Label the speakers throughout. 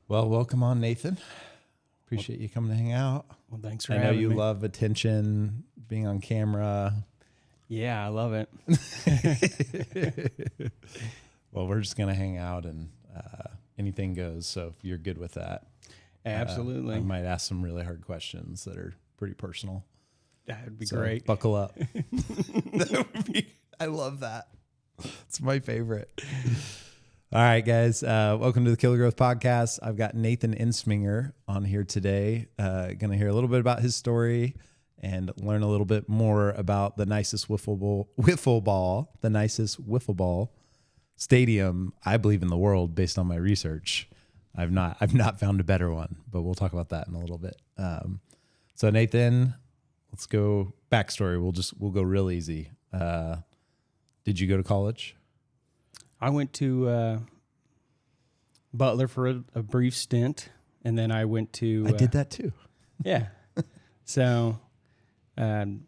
Speaker 1: Well, welcome on, Nathan. Appreciate you coming to hang out.
Speaker 2: Well, thanks for
Speaker 1: I know
Speaker 2: having
Speaker 1: you
Speaker 2: me.
Speaker 1: love attention, being on camera.
Speaker 2: Yeah, I love it.
Speaker 1: Well, we're just going to hang out and anything goes. So if you're good with that.
Speaker 2: Absolutely.
Speaker 1: I might ask some really hard questions that are pretty personal.
Speaker 2: That would be
Speaker 1: So
Speaker 2: great.
Speaker 1: buckle up. I love that. It's my favorite. All right, guys. Welcome to the Killer Growth Podcast. I've got Nathan Ensminger on here today. Going to hear a little bit about his story and learn a little bit more about the nicest wiffle ball stadium, I believe, in the world based on my research. I've not found a better one, but we'll talk about that in a little bit. So Nathan, let's go backstory. We'll go real easy. Did you go to college?
Speaker 2: I went to Butler for a brief stint, and then I went to...
Speaker 1: I did that too.
Speaker 2: Yeah. So then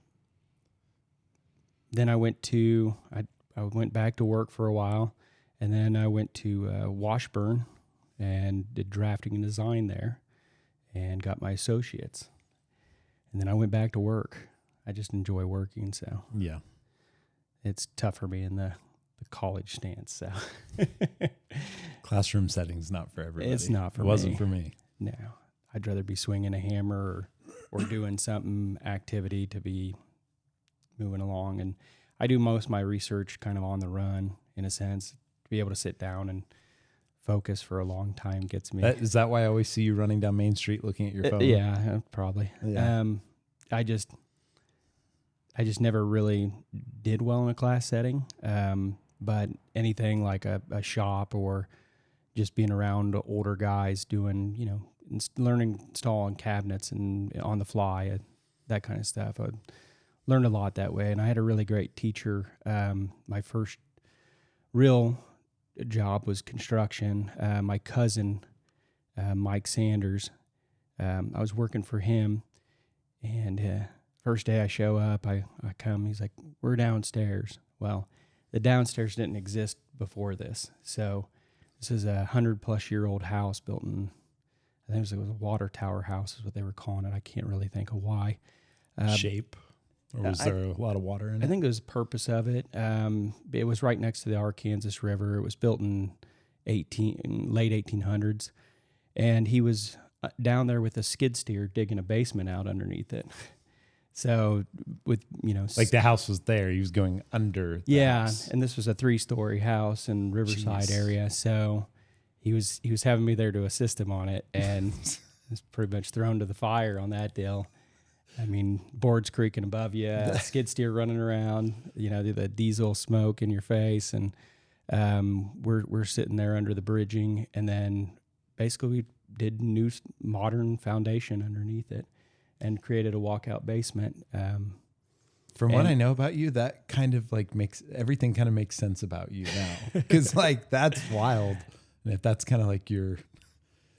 Speaker 2: I went to... I went back to work for a while, and then I went to Washburn and did drafting and design there and got my associates. And then I went back to work. I just enjoy working, so...
Speaker 1: Yeah.
Speaker 2: It's tough for me in the college stance, so...
Speaker 1: Classroom setting's not for everybody.
Speaker 2: It's not for me.
Speaker 1: It wasn't for me.
Speaker 2: No, I'd rather be swinging a hammer or doing something activity to be moving along. And I do most of my research kind of on the run, in a sense. To be able to sit down and focus for a long time gets me.
Speaker 1: Is that why I always see you running down Main Street looking at your phone?
Speaker 2: Yeah, probably.
Speaker 1: Yeah.
Speaker 2: I just never really did well in a class setting. But anything like a shop or just being around older guys doing, learning installing cabinets and on the fly, that kind of stuff. I learned a lot that way. And I had a really great teacher. My first real job was construction. My cousin, Mike Sanders, I was working for him. And first day I show up, I come, he's like, "We're downstairs." Well, the downstairs didn't exist before this. So this is 100-plus-year-old house built in, I think it was a water tower house is what they were calling it. I can't really think of why.
Speaker 1: Shape? Or was there a lot of water in it?
Speaker 2: I think it was the purpose of it. It was right next to the Arkansas River. It was built in late 1800s. And he was down there with a skid steer digging a basement out underneath it. So with,
Speaker 1: like the house was there. He was going under the house.
Speaker 2: And this was a 3-story house in Riverside area. So he was having me there to assist him on it, and was pretty much thrown to the fire on that deal. I mean, boards creaking above you, skid steer running around, the diesel smoke in your face, and we're sitting there under the bridging, and then basically we did new modern foundation underneath it and created a walkout basement.
Speaker 1: From what I know about you, that kind of makes everything kind of makes sense about you now, because that's wild. And if that's kind of like your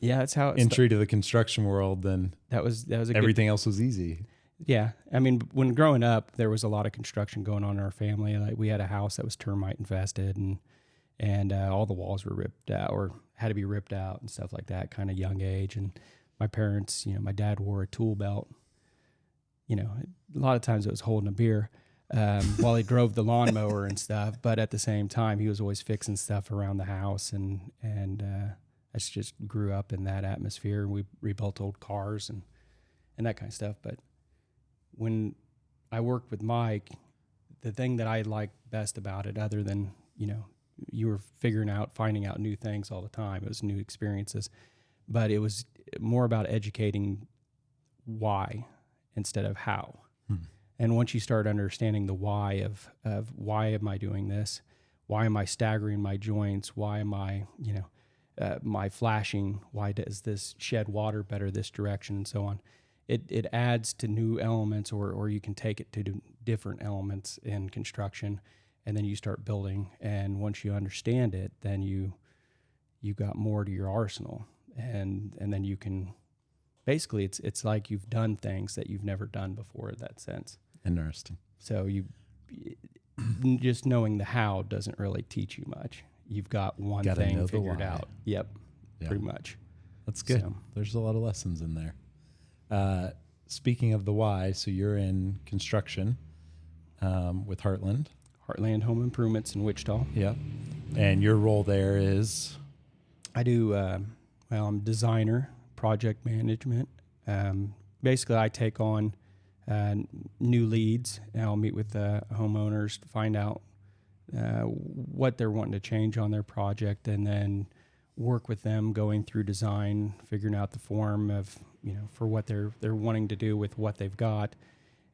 Speaker 2: that's how
Speaker 1: entry to the construction world, then
Speaker 2: that was
Speaker 1: everything else was easy.
Speaker 2: Yeah, I mean, when growing up, there was a lot of construction going on in our family. Like we had a house that was termite infested, and all the walls were ripped out or had to be ripped out and stuff like that. Kind of young age, and my parents, my dad wore a tool belt. A lot of times it was holding a beer while he drove the lawnmower and stuff. But at the same time, he was always fixing stuff around the house, and I just grew up in that atmosphere. We rebuilt old cars and that kind of stuff. But when I worked with Mike, the thing that I liked best about it, other than you were finding out new things all the time. It was new experiences, but it was more about educating why instead of how. And once you start understanding the why of why am I doing this? Why am I staggering my joints? Why am I, my flashing? Why does this shed water better this direction and so on? It adds to new elements, or you can take it to different elements in construction, and then you start building. And once you understand it, then you got more to your arsenal. And then you can, basically it's like you've done things that you've never done before in that sense.
Speaker 1: Interesting.
Speaker 2: So just knowing the how doesn't really teach you much. You've got one thing figured out. Yep, pretty much.
Speaker 1: That's good.
Speaker 2: So,
Speaker 1: There's a lot of lessons in there. Speaking of the why, so you're in construction with Heartland.
Speaker 2: Heartland Home Improvements in Wichita.
Speaker 1: Yeah. And your role there is?
Speaker 2: I do, I'm designer, project management. Basically, I take on new leads, and I'll meet with homeowners to find out what they're wanting to change on their project, and then work with them going through design, figuring out the form of, for what they're wanting to do with what they've got,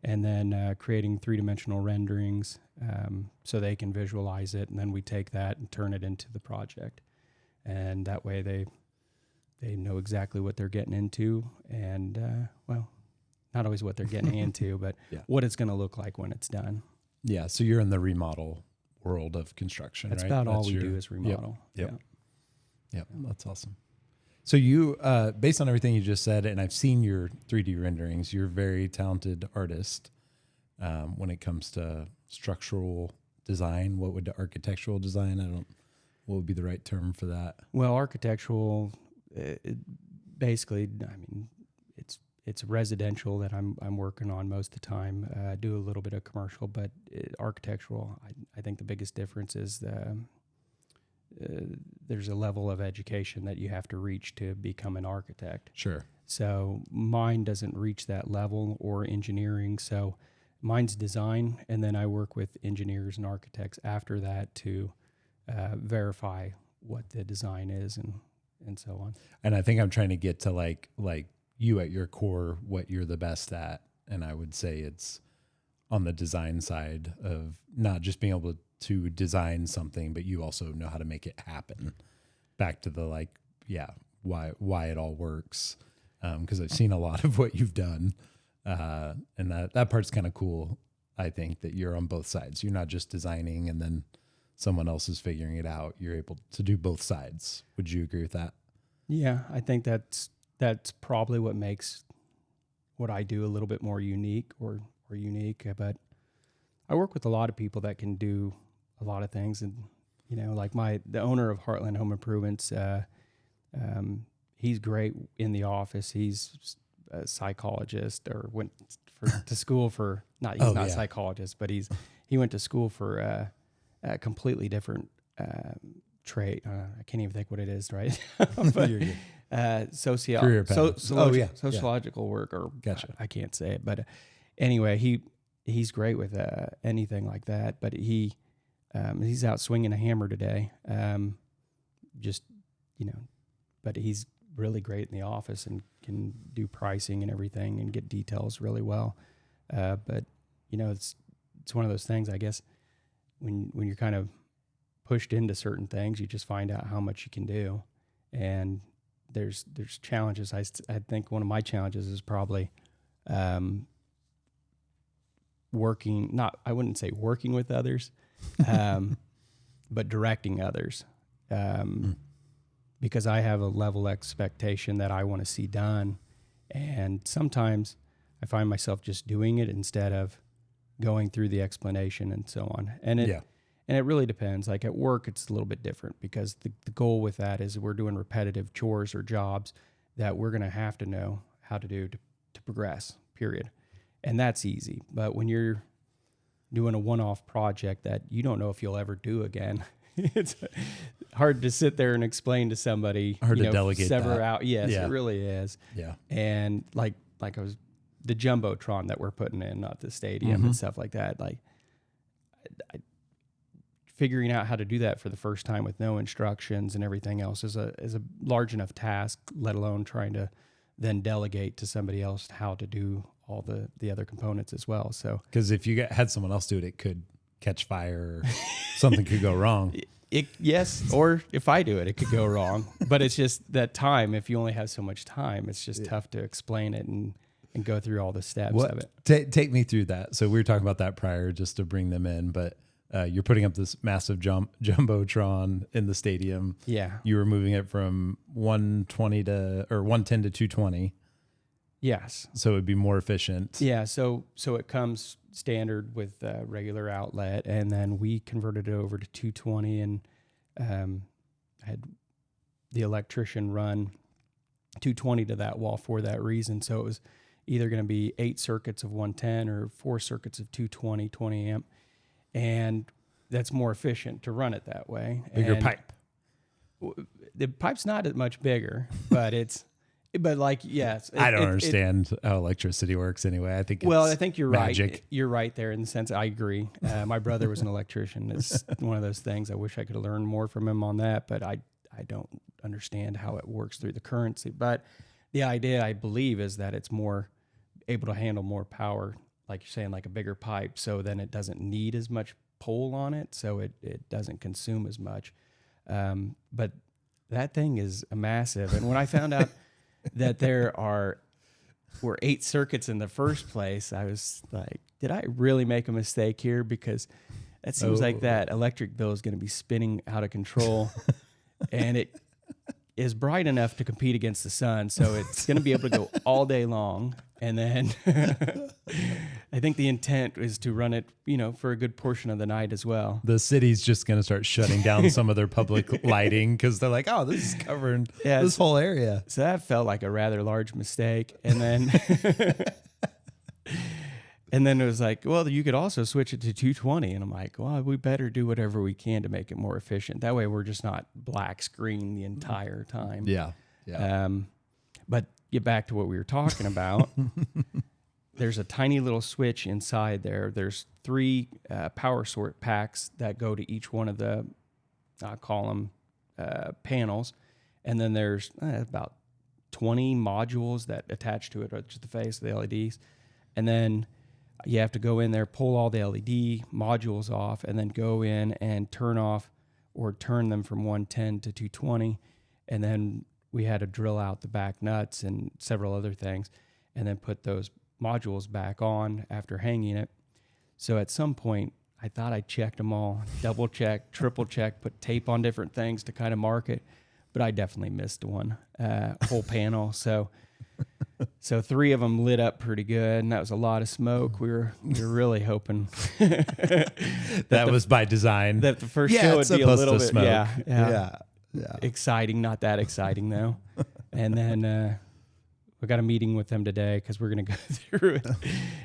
Speaker 2: and then creating 3-dimensional renderings so they can visualize it, and then we take that and turn it into the project. And that way they know exactly what they're getting into, and not always what they're getting into, but what it's going to look like when it's done.
Speaker 1: Yeah, so you're in the remodel world of construction,
Speaker 2: That's
Speaker 1: right?
Speaker 2: about all we do is remodel.
Speaker 1: Yep. That's awesome. So you, based on everything you just said, and I've seen your 3D renderings, you're a very talented artist when it comes to structural design. What would the architectural design? What would be the right term for that?
Speaker 2: Well, architectural, basically, it's residential that I'm working on most of the time. I do a little bit of commercial, but architectural, I think the biggest difference is there's a level of education that you have to reach to become an architect.
Speaker 1: Sure.
Speaker 2: So mine doesn't reach that level, or engineering. So mine's design, and then I work with engineers and architects after that to verify what the design is and so on.
Speaker 1: And I think I'm trying to get to like you at your core, what you're the best at. And I would say it's on the design side of not just being able to design something, but you also know how to make it happen. Back to the why it all works. Because I've seen a lot of what you've done. And that part's kind of cool. I think that you're on both sides. You're not just designing and then someone else is figuring it out. You're able to do both sides. Would you agree with that?
Speaker 2: Yeah, I think that's probably what makes what I do a little bit more unique or unique. But I work with a lot of people that can do a lot of things, and like the owner of Heartland Home Improvements, he's great in the office. He's a psychologist, or went to school for not a psychologist, but he went to school for a completely different trait. I can't even think what it is, right? But sociological work, or
Speaker 1: Gotcha.
Speaker 2: I can't say it, but anyway, he's great with anything like that. But he's out swinging a hammer today. But he's really great in the office and can do pricing and everything and get details really well. But it's one of those things, I guess, when you're kind of pushed into certain things, you just find out how much you can do. And there's challenges. I think one of my challenges is probably working, I wouldn't say working with others, but directing others. Because I have a level expectation that I want to see done. And sometimes I find myself just doing it instead of going through the explanation and so on. And it really depends. Like at work, it's a little bit different, because the goal with that is we're doing repetitive chores or jobs that we're going to have to know how to do to progress, period. And that's easy. But when you're doing a one-off project that you don't know if you'll ever do again, it's hard to sit there and explain to somebody.
Speaker 1: Hard to delegate
Speaker 2: sever
Speaker 1: that.
Speaker 2: out. Yes, it really is.
Speaker 1: Yeah.
Speaker 2: And like I was, the jumbotron that we're putting in at the stadium and stuff like that. Like, figuring out how to do that for the first time with no instructions and everything else is a large enough task, let alone trying to then delegate to somebody else how to do all the other components as well. So,
Speaker 1: because if you had someone else do it could catch fire, or something could go wrong.
Speaker 2: Yes, or if I do it, it could go wrong. But it's just that time. If you only have so much time, it's just tough to explain it and go through all the steps of it.
Speaker 1: Take me through that. So we were talking about that prior, just to bring them in, but you're putting up this massive jumbotron in the stadium.
Speaker 2: Yeah.
Speaker 1: You were moving it from 110 to 220.
Speaker 2: Yes.
Speaker 1: So it would be more efficient.
Speaker 2: Yeah. So it comes standard with regular outlet, and then we converted it over to 220, and had the electrician run 220 to that wall for that reason. So it was either going to be 8 circuits of 110 or 4 circuits of 220, 20 amp. And that's more efficient to run it that way.
Speaker 1: Bigger pipe.
Speaker 2: The pipe's not as much bigger, but yes.
Speaker 1: I don't understand how electricity works anyway. I think
Speaker 2: I think you're
Speaker 1: magic.
Speaker 2: Right. You're right there in the sense I agree. My brother was an electrician. It's one of those things. I wish I could have learned more from him on that, but I don't understand how it works through the currency. But the idea, I believe, is that it's more able to handle more power, like you're saying, like a bigger pipe. So then it doesn't need as much pole on it, so it doesn't consume as much. But that thing is massive. And when I found out that were 8 circuits in the first place, I was like, did I really make a mistake here? Because it seems like that electric bill is going to be spinning out of control. And it is bright enough to compete against the sun, so it's going to be able to go all day long. And then I think the intent is to run it, for a good portion of the night as well.
Speaker 1: The city's just going to start shutting down some of their public lighting because they're like, oh, this is covering this whole area.
Speaker 2: So that felt like a rather large mistake. And then and then it was like, well, you could also switch it to 220. And I'm like, well, we better do whatever we can to make it more efficient. That way we're just not black screen the entire time.
Speaker 1: Yeah.
Speaker 2: But get back to what we were talking about. There's a tiny little switch inside there. There's 3 power sort packs that go to each one of the, I call them panels. And then there's about 20 modules that attach to it, or just the face of the LEDs. And then you have to go in there, pull all the LED modules off, and then go in and turn off or turn them from 110 to 220. And then we had to drill out the back nuts and several other things, and then put those modules back on after hanging it. So at some point, I thought I checked them all, double checked, triple checked, put tape on different things to kind of mark it, but I definitely missed one whole panel. So 3 of them lit up pretty good, and that was a lot of smoke. We were really hoping
Speaker 1: that was by design.
Speaker 2: That the first show would be a little bit
Speaker 1: smoke.
Speaker 2: Yeah. Exciting, not that exciting though. And then we got a meeting with them today because we're going to go through it.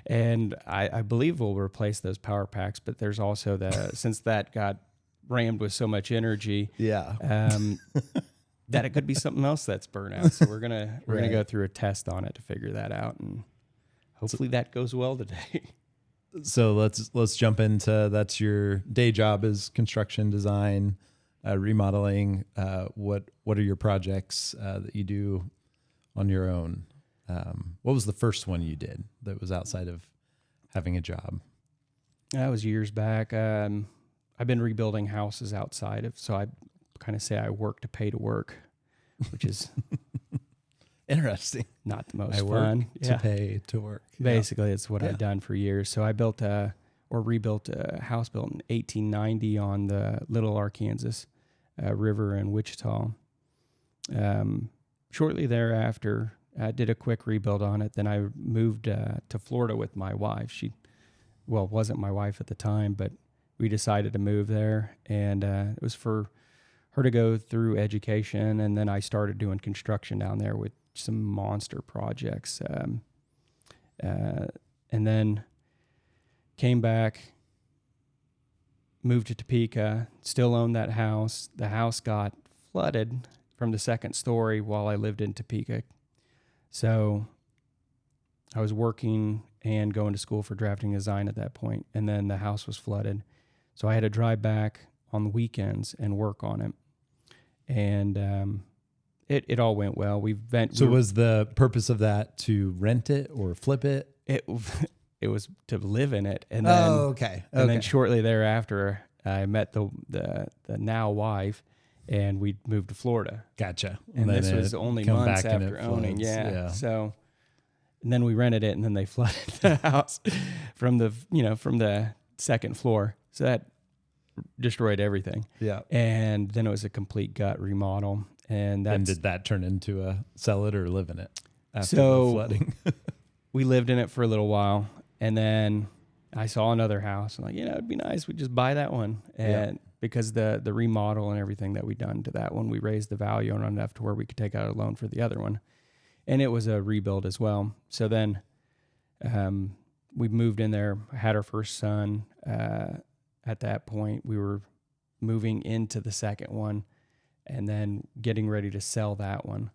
Speaker 2: And I believe we'll replace those power packs, but there's also since that got rammed with so much energy, that it could be something else that's burnt out. So we're gonna go through a test on it to figure that out, and hopefully that goes well today.
Speaker 1: So let's jump into, that's your day job is construction design, remodeling. What are your projects that you do on your own? What was the first one you did that was outside of having a job?
Speaker 2: That was years back. I've been rebuilding houses outside of, so I kind of say I work to pay to work, which is
Speaker 1: interesting.
Speaker 2: Not the most
Speaker 1: I
Speaker 2: fun.
Speaker 1: Work to pay to work.
Speaker 2: Basically, it's what I've done for years. So I rebuilt a house built in 1890 on the Little Arkansas River in Wichita. Shortly thereafter, I did a quick rebuild on it. Then I moved to Florida with my wife. She wasn't my wife at the time, but we decided to move there, and it was for her to go through education, and then I started doing construction down there with some monster projects, and then came back, moved to Topeka, still owned that house. The house got flooded from the second story while I lived in Topeka, so I was working and going to school for drafting design at that point, and then the house was flooded, so I had to drive back on the weekends and work on it. And it all went well.
Speaker 1: Was the purpose of that to rent it or flip it?
Speaker 2: It was to live in it. And then,
Speaker 1: okay.
Speaker 2: And then shortly thereafter, I met the now wife, and we moved to Florida.
Speaker 1: Gotcha.
Speaker 2: And this was only months after owning. Yeah. So, and then we rented it, and then they flooded the house from the second floor. So that destroyed everything.
Speaker 1: Yeah.
Speaker 2: And then it was a complete gut remodel. And
Speaker 1: did that turn into a sell it or live in it after the flooding?
Speaker 2: We lived in it for a little while, and then I saw another house. I'm like, it'd be nice. We just buy that one. And because the remodel and everything that we done to that one, we raised the value on enough to where we could take out a loan for the other one. And it was a rebuild as well. So then we moved in there, had our first son. At that point, we were moving into the second one and then getting ready to sell that one,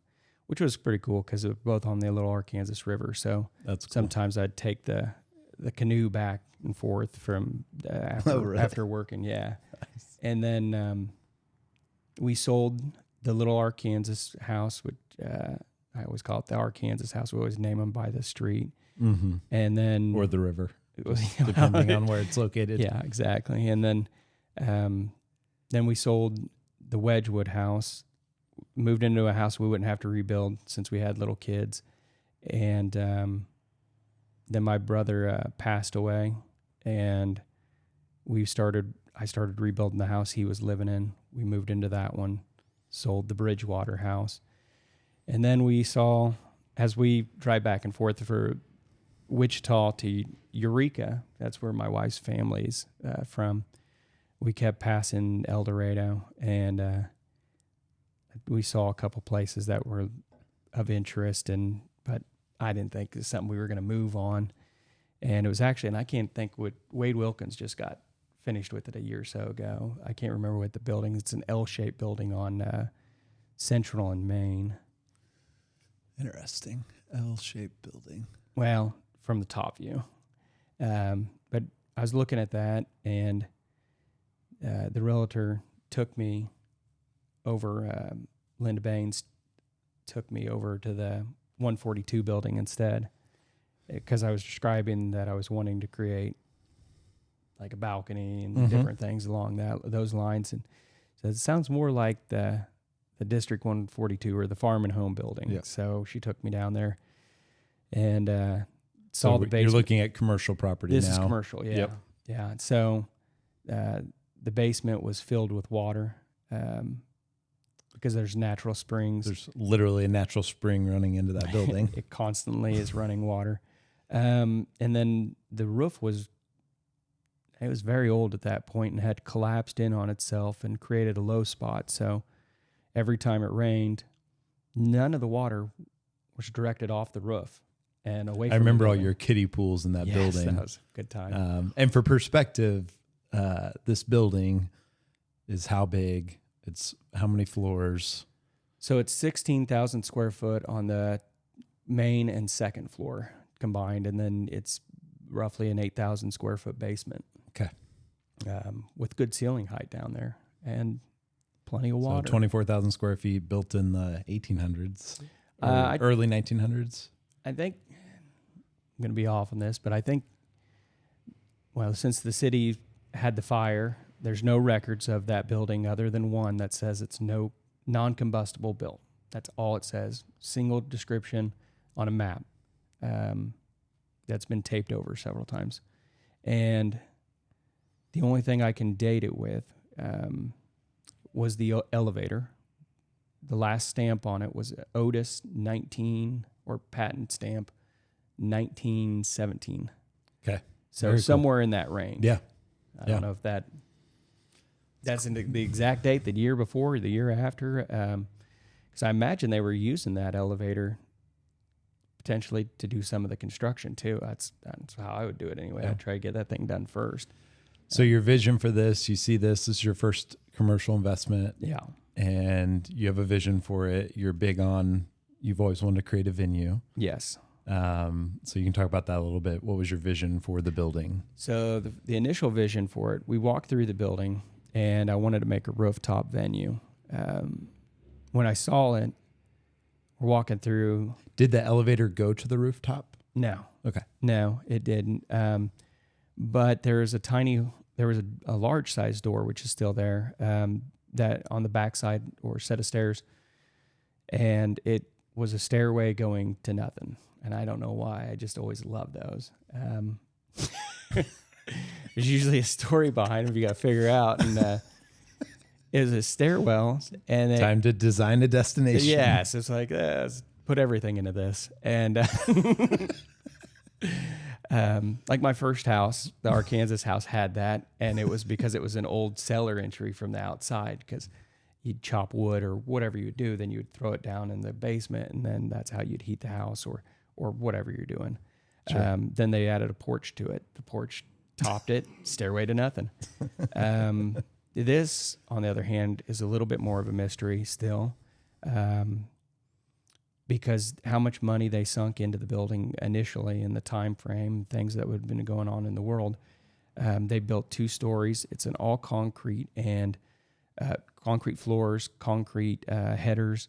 Speaker 2: which was pretty cool because it was both on the Little Arkansas River. So
Speaker 1: That's cool.
Speaker 2: sometimes I'd take the canoe back and forth from after working. Yeah.
Speaker 1: Nice.
Speaker 2: And then we sold the Little Arkansas house, which I always call it the Arkansas house. We always name them by the street.
Speaker 1: Mm-hmm.
Speaker 2: And then
Speaker 1: Or the river, depending on where it's located.
Speaker 2: Yeah, exactly. And then we sold the Wedgwood house, moved into a house we wouldn't have to rebuild since we had little kids. And then my brother passed away, and I started rebuilding the house he was living in. We moved into that one, sold the Bridgewater house. And then we saw, as we drive back and forth for Wichita to Eureka, that's where my wife's family's from, we kept passing El Dorado, and we saw a couple places that were of interest, but I didn't think it was something we were going to move on. And it was actually, and I can't think what Wade Wilkins just got finished with it a year or so ago. I can't remember what the building. It's an L-shaped building on Central and Main.
Speaker 1: Interesting. L-shaped building.
Speaker 2: Well, from the top view. But I was looking at that, and the realtor took me over, Linda Baines took me over to the 142 building instead, because I was describing that I was wanting to create like a balcony and different things along those lines. And so it sounds more like the District 142 or the Farm and Home building.
Speaker 1: Yeah.
Speaker 2: So she took me down there and saw the basement.
Speaker 1: You're looking at commercial property now.
Speaker 2: This is commercial, yeah.
Speaker 1: Yep.
Speaker 2: Yeah. So the basement was filled with water because there's natural springs.
Speaker 1: There's literally a natural spring running into that building.
Speaker 2: It constantly is running water. And then the roof was very old at that point and had collapsed in on itself and created a low spot. So every time it rained, none of the water was directed off the roof and away from
Speaker 1: I remember
Speaker 2: the
Speaker 1: all
Speaker 2: building.
Speaker 1: your kiddie pools in that building.
Speaker 2: That was a good time.
Speaker 1: And for perspective, this building is how big? It's how many floors?
Speaker 2: So it's 16,000 square foot on the main and second floor combined, and then it's roughly an 8,000 square foot basement.
Speaker 1: Okay.
Speaker 2: With good ceiling height down there and plenty of water.
Speaker 1: So 24,000 square feet, built in the 1800s, early 1900s.
Speaker 2: I think I'm going to be off on this, but I think, well, since the city had the fire, there's no records of that building other than one that says it's no non-combustible built. That's all it says. Single description on a map that's been taped over several times. And the only thing I can date it with was the elevator. The last stamp on it was Otis 19, or patent stamp 1917.
Speaker 1: Okay.
Speaker 2: So
Speaker 1: Very
Speaker 2: somewhere in that range.
Speaker 1: Yeah.
Speaker 2: I don't know if that's in the exact date, the year before or the year after. Because I imagine they were using that elevator potentially to do some of the construction too. That's how I would do it anyway.
Speaker 1: Yeah.
Speaker 2: I'd try to get that thing done first.
Speaker 1: So your vision for this, you see this is your first commercial investment.
Speaker 2: Yeah.
Speaker 1: And you have a vision for it. You're big on, you've always wanted to create a venue.
Speaker 2: Yes.
Speaker 1: So you can talk about that a little bit. What was your vision for the building?
Speaker 2: So the initial vision for it, we walked through the building, and I wanted to make a rooftop venue. When I saw it, we're walking through.
Speaker 1: Did the elevator go to the rooftop?
Speaker 2: No.
Speaker 1: Okay.
Speaker 2: No, it didn't. But there was a large size door, which is still there, that on the backside or set of stairs, and it was a stairway going to nothing. And I don't know why. I just always loved those. There's usually a story behind them you got to figure out. And it was a stairwell. And
Speaker 1: Time to design a destination.
Speaker 2: Yes. It's like, let's put everything into this. And Like my first house, the Arkansas house had that, and it was because it was an old cellar entry from the outside, because you'd chop wood or whatever you would do, then you would throw it down in the basement, and then that's how you'd heat the house or whatever you're doing.
Speaker 1: Sure.
Speaker 2: Then they added a porch to it. The porch topped it, stairway to nothing. This, on the other hand, is a little bit more of a mystery still, because how much money they sunk into the building initially and the time frame, things that would have been going on in the world. They built 2 stories. It's an all concrete and concrete floors, concrete headers,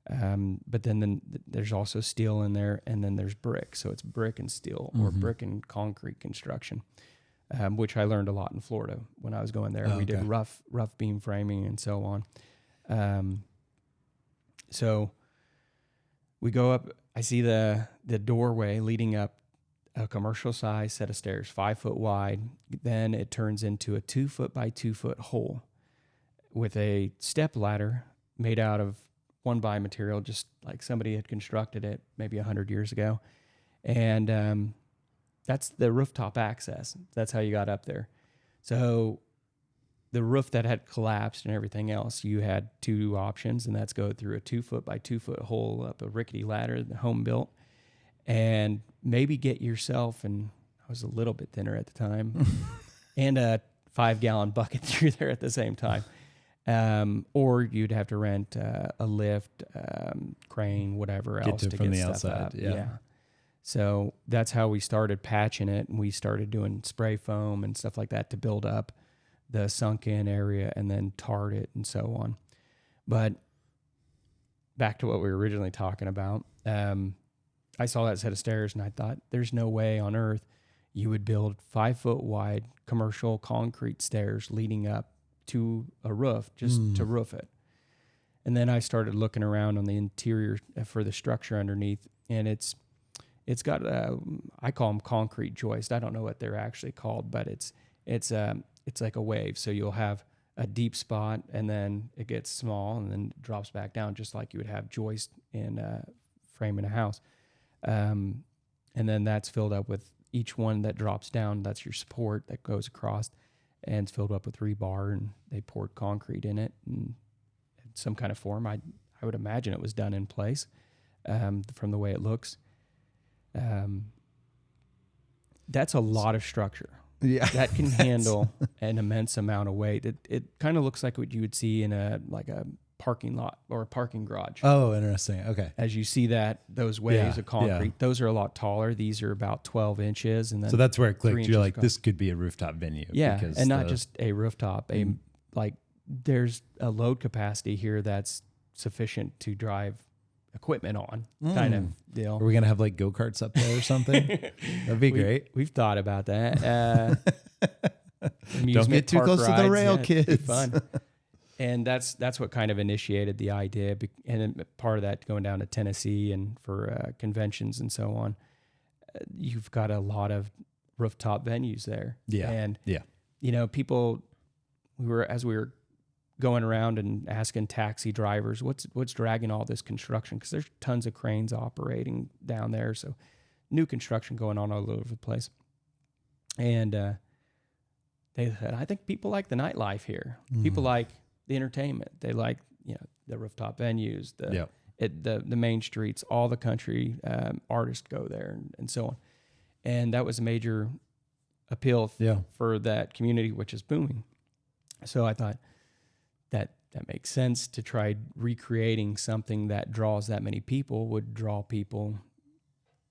Speaker 2: but then there's also steel in there, and then there's brick. So it's brick and steel, or brick and concrete construction. Which I learned a lot in Florida when I was going there. We did rough beam framing and so on. So we go up. I see the doorway leading up a commercial size set of stairs, 5 foot wide. Then it turns into a 2 foot by 2 foot hole with a step ladder made out of 1-by material, just like somebody had constructed it maybe 100 years ago. And that's the rooftop access. That's how you got up there. So the roof that had collapsed and everything else, you had 2 options, and that's go through a 2 foot by 2 foot hole up a rickety ladder, the home built, and maybe get yourself, and I was a little bit thinner at the time, and a 5-gallon bucket through there at the same time. Or you'd have to rent a lift, crane, whatever else to
Speaker 1: from
Speaker 2: get
Speaker 1: the
Speaker 2: stuff
Speaker 1: outside.
Speaker 2: up.
Speaker 1: Yeah.
Speaker 2: So that's how we started patching it, and we started doing spray foam and stuff like that to build up the sunk in area, and then tarred it and so on. But back to what we were originally talking about, I saw that set of stairs and I thought, there's no way on earth you would build 5 foot wide commercial concrete stairs leading up to a roof just to roof it. And then I started looking around on the interior for the structure underneath, and it's got I call them concrete joists. I don't know what they're actually called, but it's like a wave. So you'll have a deep spot, and then it gets small, and then drops back down, just like you would have joist in framing a house. And then that's filled up with each one that drops down. That's your support that goes across, and it's filled up with rebar, and they poured concrete in it and some kind of form. I would imagine it was done in place from the way it looks. That's a lot of structure.
Speaker 1: Yeah.
Speaker 2: That can handle an immense amount of weight. It kind of looks like what you would see in a parking lot or a parking garage.
Speaker 1: Oh, interesting. Okay.
Speaker 2: As you see those waves of concrete, those are a lot taller. These are about 12 inches. And then
Speaker 1: so that's where it clicked. You're like,
Speaker 2: across.
Speaker 1: this could be a rooftop venue.
Speaker 2: Yeah. And not just a rooftop, there's a load capacity here that's sufficient to drive equipment on kind of deal.
Speaker 1: Are we going to have like go-karts up there or something? That'd be great.
Speaker 2: We've thought about that.
Speaker 1: Don't get too close to the rail, kids.
Speaker 2: It'd be fun. And that's what kind of initiated the idea. And then part of that going down to Tennessee and for conventions and so on. You've got a lot of rooftop venues there.
Speaker 1: Yeah.
Speaker 2: And, people, as we were going around and asking taxi drivers, what's dragging all this construction? Because there's tons of cranes operating down there. So new construction going on all over the place. And they said, I think people like the nightlife here. People like the entertainment. They like, the rooftop venues, the main streets, all the country artists go there and so on. And that was a major appeal for that community, which is booming. So I thought that makes sense to try recreating something that draws that many people, would draw people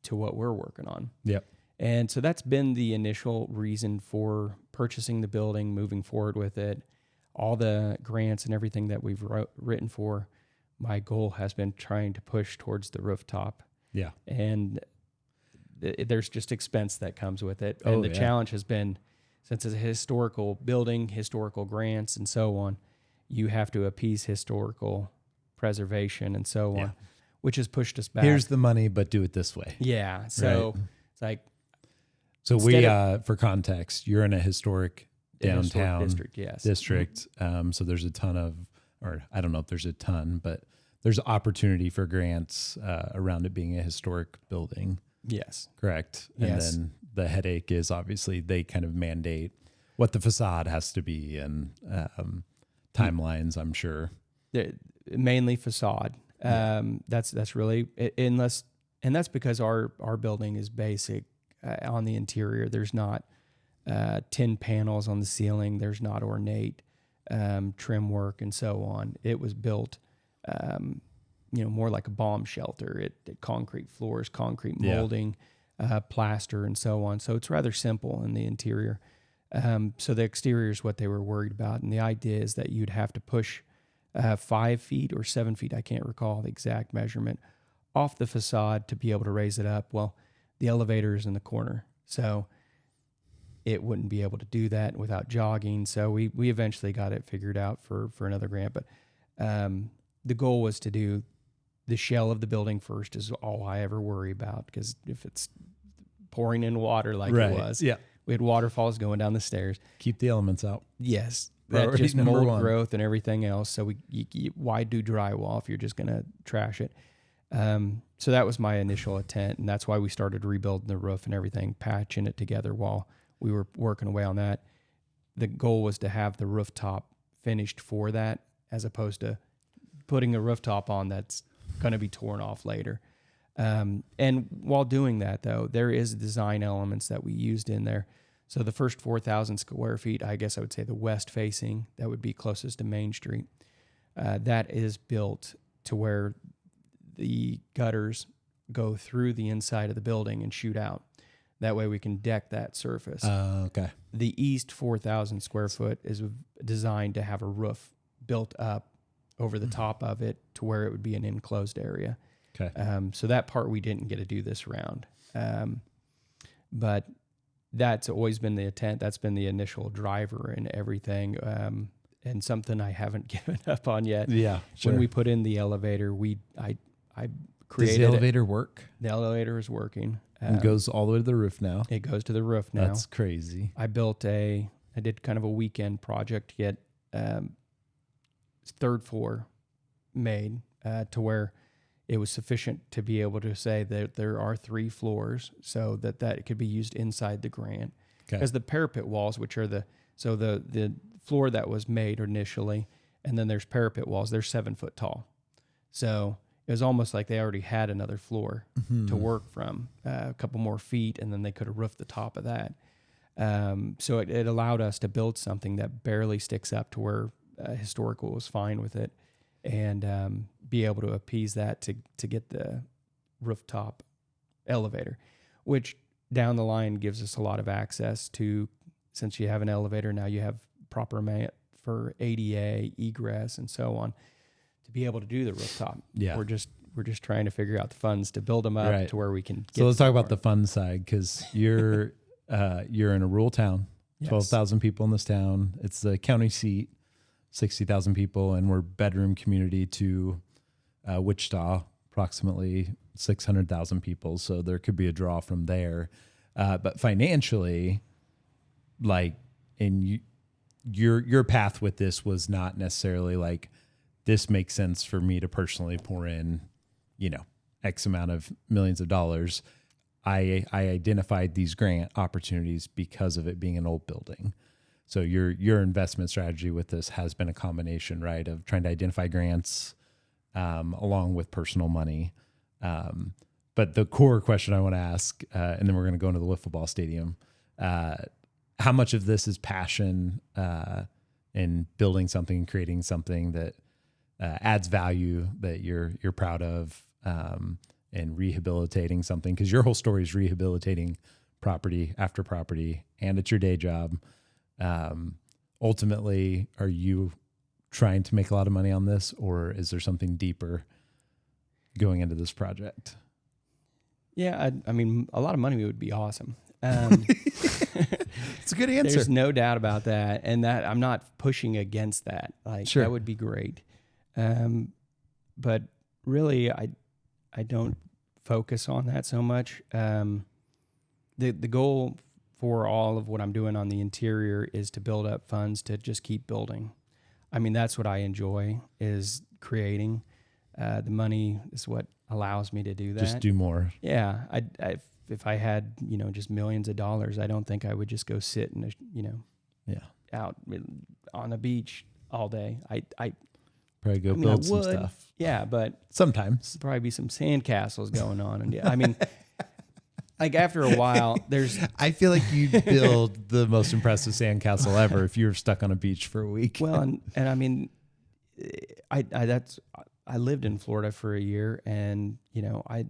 Speaker 2: to what we're working on.
Speaker 1: Yep.
Speaker 2: And so that's been the initial reason for purchasing the building, moving forward with it. All the grants and everything that we've written for, my goal has been trying to push towards the rooftop.
Speaker 1: Yeah.
Speaker 2: And there's just expense that comes with it. And the challenge has been, since it's a historical building, historical grants and so on, you have to appease historical preservation and so on, which has pushed us back.
Speaker 1: Here's the money, but do it this way.
Speaker 2: Yeah. So it's like.
Speaker 1: So for context, you're in a historic downtown
Speaker 2: district, yes.
Speaker 1: District. So there's a ton of, or I don't know if there's a ton, but there's opportunity for grants around it being a historic building.
Speaker 2: Yes.
Speaker 1: Correct.
Speaker 2: Yes.
Speaker 1: And then the headache is obviously they kind of mandate what the facade has to be and timelines, I'm sure.
Speaker 2: Mainly facade. That's really, unless, and that's because our building is basic on the interior. There's not tin panels on the ceiling. There's not ornate trim work and so on. It was built, more like a bomb shelter. It concrete floors, concrete molding, plaster, and so on. So it's rather simple in the interior. So the exterior is what they were worried about, and the idea is that you'd have to push 5 feet or 7 feet, I can't recall the exact measurement, off the facade to be able to raise it up. Well, the elevator is in the corner, so it wouldn't be able to do that without jogging. So we eventually got it figured out for another grant. But the goal was to do the shell of the building first is all I ever worry about, because if it's pouring in water like it was, we had waterfalls going down the stairs.
Speaker 1: Keep the elements out.
Speaker 2: Yes. That just mold growth and everything else. So why do drywall if you're just going to trash it? So that was my initial intent, and that's why we started rebuilding the roof and everything, patching it together while we were working away on that. The goal was to have the rooftop finished for that, as opposed to putting a rooftop on that's going to be torn off later. And while doing that, though, there is design elements that we used in there. So the first 4,000 square feet, I guess I would say the west facing, that would be closest to Main Street. That is built to where the gutters go through the inside of the building and shoot out. That way we can deck that surface.
Speaker 1: Okay.
Speaker 2: The east 4,000 square foot is designed to have a roof built up over the top of it to where it would be an enclosed area.
Speaker 1: Okay.
Speaker 2: So that part we didn't get to do this round. But that's always been the intent. That's been the initial driver and everything. And something I haven't given up on yet.
Speaker 1: Yeah, sure.
Speaker 2: When we put in the elevator, I created.
Speaker 1: Does the elevator work?
Speaker 2: The elevator is working.
Speaker 1: It goes all the way to the roof now.
Speaker 2: It goes to the roof now.
Speaker 1: That's crazy.
Speaker 2: I did kind of a weekend project to get third floor made to where it was sufficient to be able to say that there are 3 floors, so that it could be used inside the grant. Because the parapet walls, which are the floor that was made initially, and then there's parapet walls, they're 7 foot tall. So it was almost like they already had another floor to work from, a couple more feet, and then they could have roofed the top of that. So it allowed us to build something that barely sticks up to where historical was fine with it, and be able to appease that to get the rooftop elevator, which down the line gives us a lot of access to, since you have an elevator, now you have proper for ADA, egress, and so on, to be able to do the rooftop.
Speaker 1: Yeah.
Speaker 2: We're just trying to figure out the funds to build them up to where we can get.
Speaker 1: So let's talk about the fun side, because you're in a rural town, 12,000 people in this town. It's the county seat, 60,000 people, and we're bedroom community to Wichita, approximately 600,000 people. So there could be a draw from there. But financially, like, your path with this was not necessarily like, this makes sense for me to personally pour in, X amount of millions of dollars. I identified these grant opportunities because of it being an old building. So your investment strategy with this has been a combination, right, of trying to identify grants along with personal money. But the core question I want to ask, and then we're going to go into the Wiffle ball stadium, how much of this is passion in building something and creating something that adds value that you're proud of, and rehabilitating something? Because your whole story is rehabilitating property after property, and it's your day job. Ultimately, are you trying to make a lot of money on this, or is there something deeper going into this project?
Speaker 2: Yeah, I mean, a lot of money would be awesome.
Speaker 1: It's a good answer.
Speaker 2: There's no doubt about that, and that I'm not pushing against that. Like, that would be great. But really, I don't focus on that so much. The goal for all of what I'm doing on the interior is to build up funds to just keep building. I mean, that's what I enjoy, is creating. The money is what allows me to do that.
Speaker 1: Just do more.
Speaker 2: Yeah. If I had, just millions of dollars, I don't think I would just go sit in out on the beach all day. I
Speaker 1: probably go build some stuff.
Speaker 2: Yeah, but
Speaker 1: sometimes
Speaker 2: probably be some sandcastles going on. And I mean, like after a while,
Speaker 1: I feel like you build the most impressive sandcastle ever if you're stuck on a beach for a week.
Speaker 2: Well, and I mean, I lived in Florida for a year, and I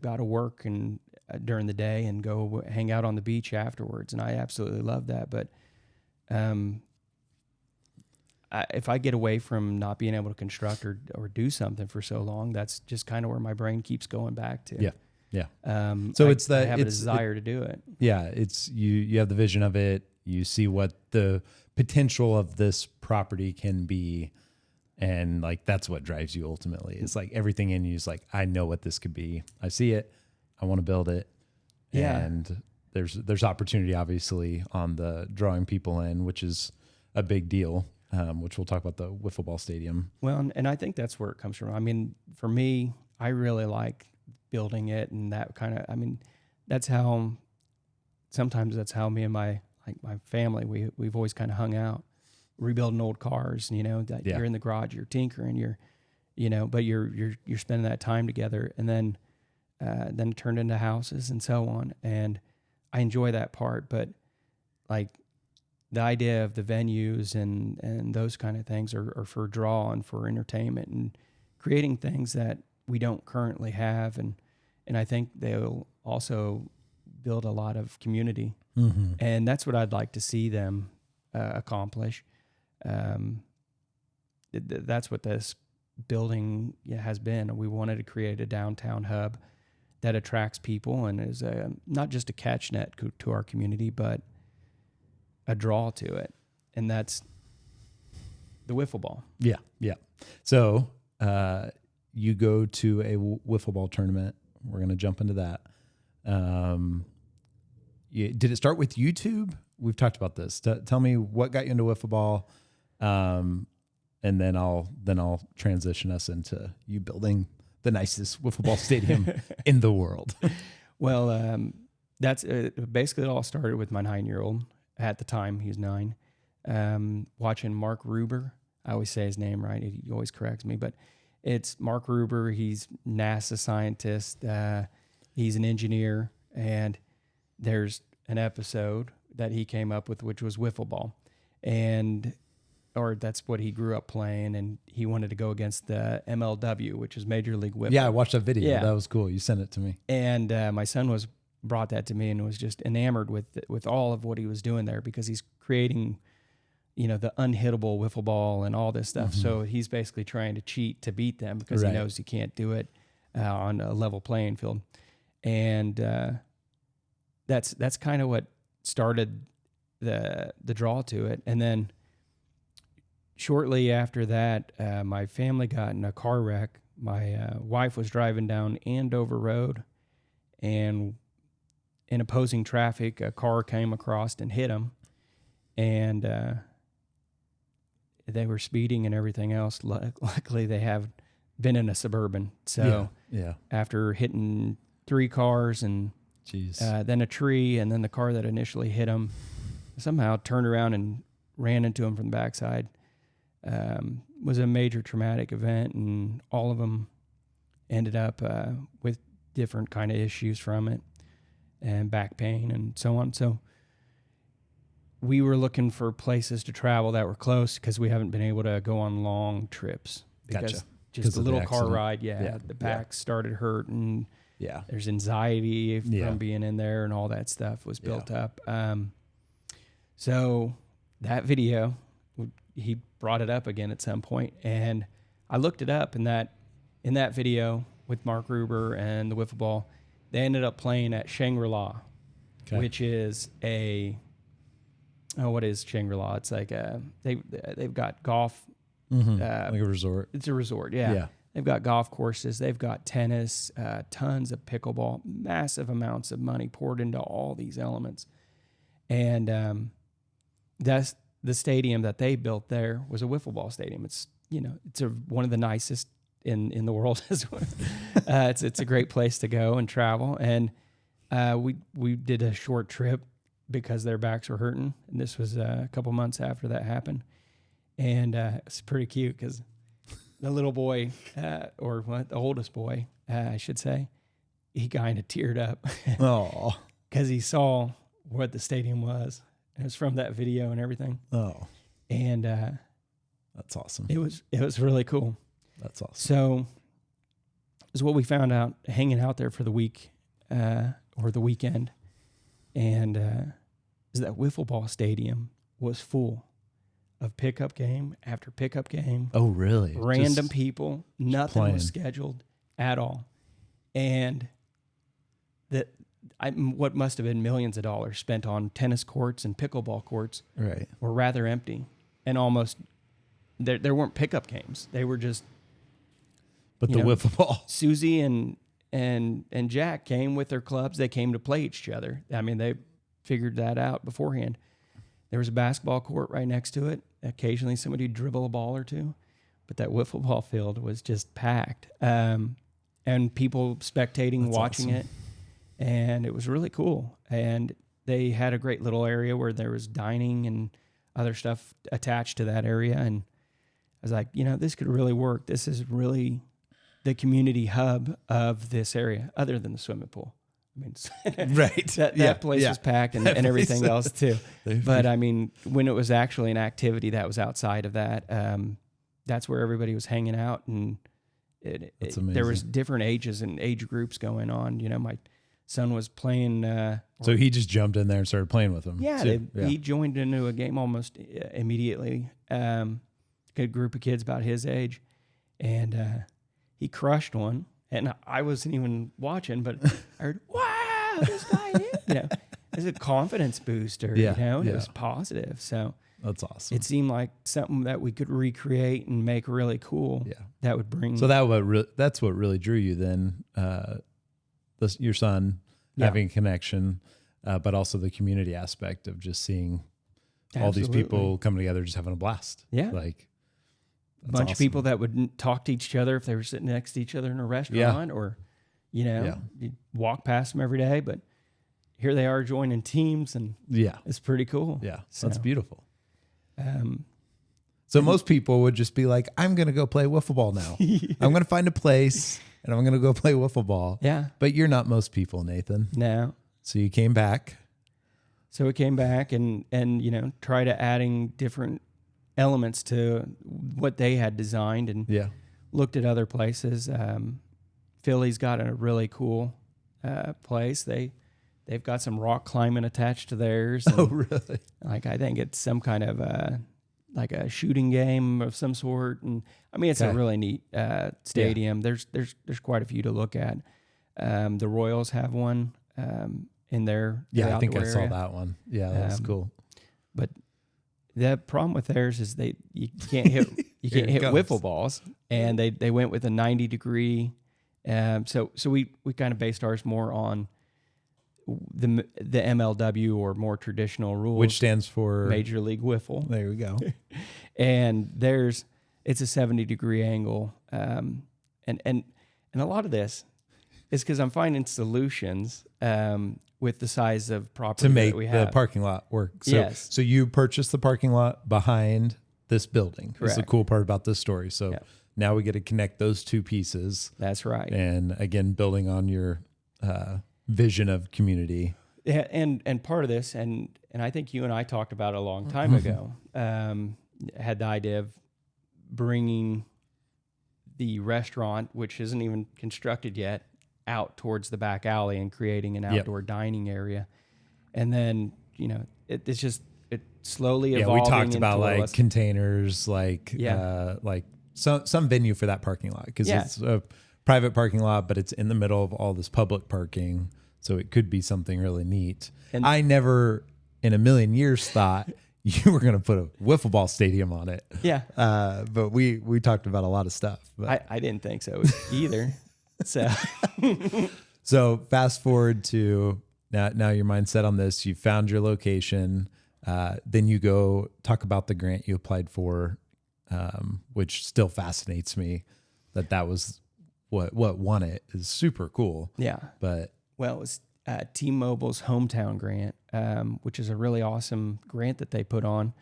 Speaker 2: got to work and during the day and go hang out on the beach afterwards, and I absolutely love that. But if I get away from not being able to construct or do something for so long, that's just kind of where my brain keeps going back to.
Speaker 1: Yeah. Yeah.
Speaker 2: So I have a desire to do it.
Speaker 1: Yeah. It's you have the vision of it. You see what the potential of this property can be. And like, that's what drives you ultimately. It's like everything in you is like, I know what this could be. I see it. I want to build it.
Speaker 2: Yeah.
Speaker 1: And there's opportunity obviously on the drawing people in, which is a big deal. Which we'll talk about the wiffle ball stadium.
Speaker 2: Well, and I think that's where it comes from. I mean, for me, I really like building it, and that kind of, I mean, sometimes that's how me and my family, we've always kind of hung out, rebuilding old cars, that you're in the garage, you're tinkering, but you're spending that time together, and then it turned into houses and so on. And I enjoy that part, but like, the idea of the venues and those kind of things are for draw and for entertainment and creating things that we don't currently have. And I think they'll also build a lot of community. Mm-hmm. And that's what I'd like to see them accomplish. That's what this building has been. We wanted to create a downtown hub that attracts people and is not just a catch net to our community, but a draw to it, and that's the wiffle ball. Yeah, yeah.
Speaker 1: So you go to a wiffle ball tournament. We're going to jump into that. Did it start with YouTube? We've talked about this. Tell me what got you into wiffle ball, and then I'll transition us into you building the nicest wiffle ball stadium in the world.
Speaker 2: Well, that's basically it. All started with my 9-year-old. At the time, he was 9, watching Mark Ruber. I always say his name right. He always corrects me, but it's Mark Ruber. He's NASA scientist. He's an engineer, and there's an episode that he came up with, which was wiffle ball, or that's what he grew up playing, and he wanted to go against the MLW, which is Major League Wiffle.
Speaker 1: Yeah, I watched that video. Yeah. That was cool. You sent it to me.
Speaker 2: And my son brought that to me and was just enamored with all of what he was doing there, because he's creating, the unhittable wiffle ball and all this stuff. Mm-hmm. So he's basically trying to cheat to beat them because he knows he can't do it on a level playing field. And that's kind of what started the draw to it. And then shortly after that, my family got in a car wreck. My wife was driving down Andover Road, and in opposing traffic, a car came across and hit them, and they were speeding and everything else. Luckily, they have been in a Suburban. So after hitting 3 cars and then a tree, and then the car that initially hit them somehow turned around and ran into them from the backside, was a major traumatic event, and all of them ended up with different kind of issues from it, and back pain and so on. So we were looking for places to travel that were close, because we haven't been able to go on long trips. Because just a little car ride, the back started hurting. Yeah, there's anxiety from being in there, and all that stuff was built up. So that video, he brought it up again at some point, and I looked it up, and in that video with Mark Ruber and the wiffle ball, they ended up playing at Shangri-La, which is what is Shangri-La? It's like they've got golf,
Speaker 1: like a resort.
Speaker 2: It's a resort, yeah. They've got golf courses, they've got tennis, tons of pickleball, massive amounts of money poured into all these elements, and that's the stadium that they built there was a wiffle ball stadium. It's one of the nicest in the world as well. It's a great place to go and travel. And we did a short trip because their backs were hurting, and this was a couple months after that happened. And it's pretty cute because the little boy, the oldest boy, I should say, he kind of teared up.
Speaker 1: Oh,
Speaker 2: because he saw what the stadium was. It was from that video and everything.
Speaker 1: Oh,
Speaker 2: and
Speaker 1: that's awesome.
Speaker 2: It was really cool.
Speaker 1: That's awesome.
Speaker 2: So, is what we found out hanging out there for the week or the weekend, and is that Wiffle Ball Stadium was full of pickup game after pickup game.
Speaker 1: Oh, really?
Speaker 2: Random people. Nothing
Speaker 1: playing.
Speaker 2: Was scheduled at all, and what must have been millions of dollars spent on tennis courts and pickleball courts
Speaker 1: right.
Speaker 2: were rather empty, and almost there weren't pickup games. They were just.
Speaker 1: But the wiffle ball.
Speaker 2: Susie and Jack came with their clubs. They came to play each other. I mean, they figured that out beforehand. There was a basketball court right next to it. Occasionally somebody would dribble a ball or two, but that wiffle ball field was just packed. And people spectating,
Speaker 1: That's
Speaker 2: watching
Speaker 1: awesome.
Speaker 2: it. And it was really cool. And they had a great little area where there was dining and other stuff attached to that area. And I was like, this could really work. This is really the community hub of this area, other than the swimming pool. I mean,
Speaker 1: right.
Speaker 2: that place was packed and everything else too. But I mean, when it was actually an activity that was outside of that, that's where everybody was hanging out, and there was different ages and age groups going on. My son was playing.
Speaker 1: So he just jumped in there and started playing with them.
Speaker 2: Yeah, he joined into a game almost immediately. Good group of kids about his age, and he crushed one. And I wasn't even watching, but I heard, "Wow, this guy is!" It's a confidence booster. It was positive. So
Speaker 1: that's awesome.
Speaker 2: It seemed like something that we could recreate and make really cool.
Speaker 1: Yeah,
Speaker 2: that would bring.
Speaker 1: So that's what really drew you then. Your son having a connection, but also the community aspect of just seeing all these people coming together, just having a blast.
Speaker 2: Yeah,
Speaker 1: like.
Speaker 2: A bunch of people that would talk to each other if they were sitting next to each other in a restaurant, or, you'd walk past them every day, but here they are joining teams, and it's pretty cool.
Speaker 1: Yeah. So, that's beautiful. So most people would just be like, I'm going to go play wiffle ball now. I'm going to find a place and I'm going to go play wiffle ball.
Speaker 2: Yeah.
Speaker 1: But you're not most people, Nathan.
Speaker 2: No.
Speaker 1: So you came back.
Speaker 2: So we came back and try to adding different elements to what they had designed, and looked at other places. Philly's got a really cool place. They've got some rock climbing attached to theirs.
Speaker 1: Oh, really?
Speaker 2: Like, I think it's some kind of like a shooting game of some sort. And I mean, it's a really neat stadium. Yeah. There's quite a few to look at. The Royals have one in their
Speaker 1: I think I
Speaker 2: area.
Speaker 1: saw that one. Yeah, that's cool.
Speaker 2: But the problem with theirs is you can't hit wiffle balls, and they went with a 90-degree. So we kind of based ours more on the MLW, or more traditional rules,
Speaker 1: which stands for
Speaker 2: Major League Wiffle.
Speaker 1: There we go.
Speaker 2: And it's a 70-degree angle, and a lot of this is because I'm finding solutions with the size of property
Speaker 1: to make
Speaker 2: that we have.
Speaker 1: the parking lot work. So, so you purchased the parking lot behind this building. Correct. That's the cool part about this story. So now we get to connect those two pieces.
Speaker 2: That's right.
Speaker 1: And again, building on your vision of community.
Speaker 2: Yeah, and part of this, and I think you and I talked about it a long time ago, had the idea of bringing the restaurant, which isn't even constructed yet, out towards the back alley and creating an outdoor dining area. And then, it's slowly evolving.
Speaker 1: We talked about like containers, like some venue for that parking lot, because it's a private parking lot, but it's in the middle of all this public parking. So it could be something really neat. And I never in a million years thought you were going to put a wiffle ball stadium on it.
Speaker 2: Yeah.
Speaker 1: But we talked about a lot of stuff. But.
Speaker 2: I didn't think so either.
Speaker 1: So fast forward to now your mind's set on this. You found your location. Then you go talk about the grant you applied for, which still fascinates me. that was what won it is super cool.
Speaker 2: Yeah.
Speaker 1: But
Speaker 2: Well, it was T-Mobile's hometown grant, which is a really awesome grant that they put on.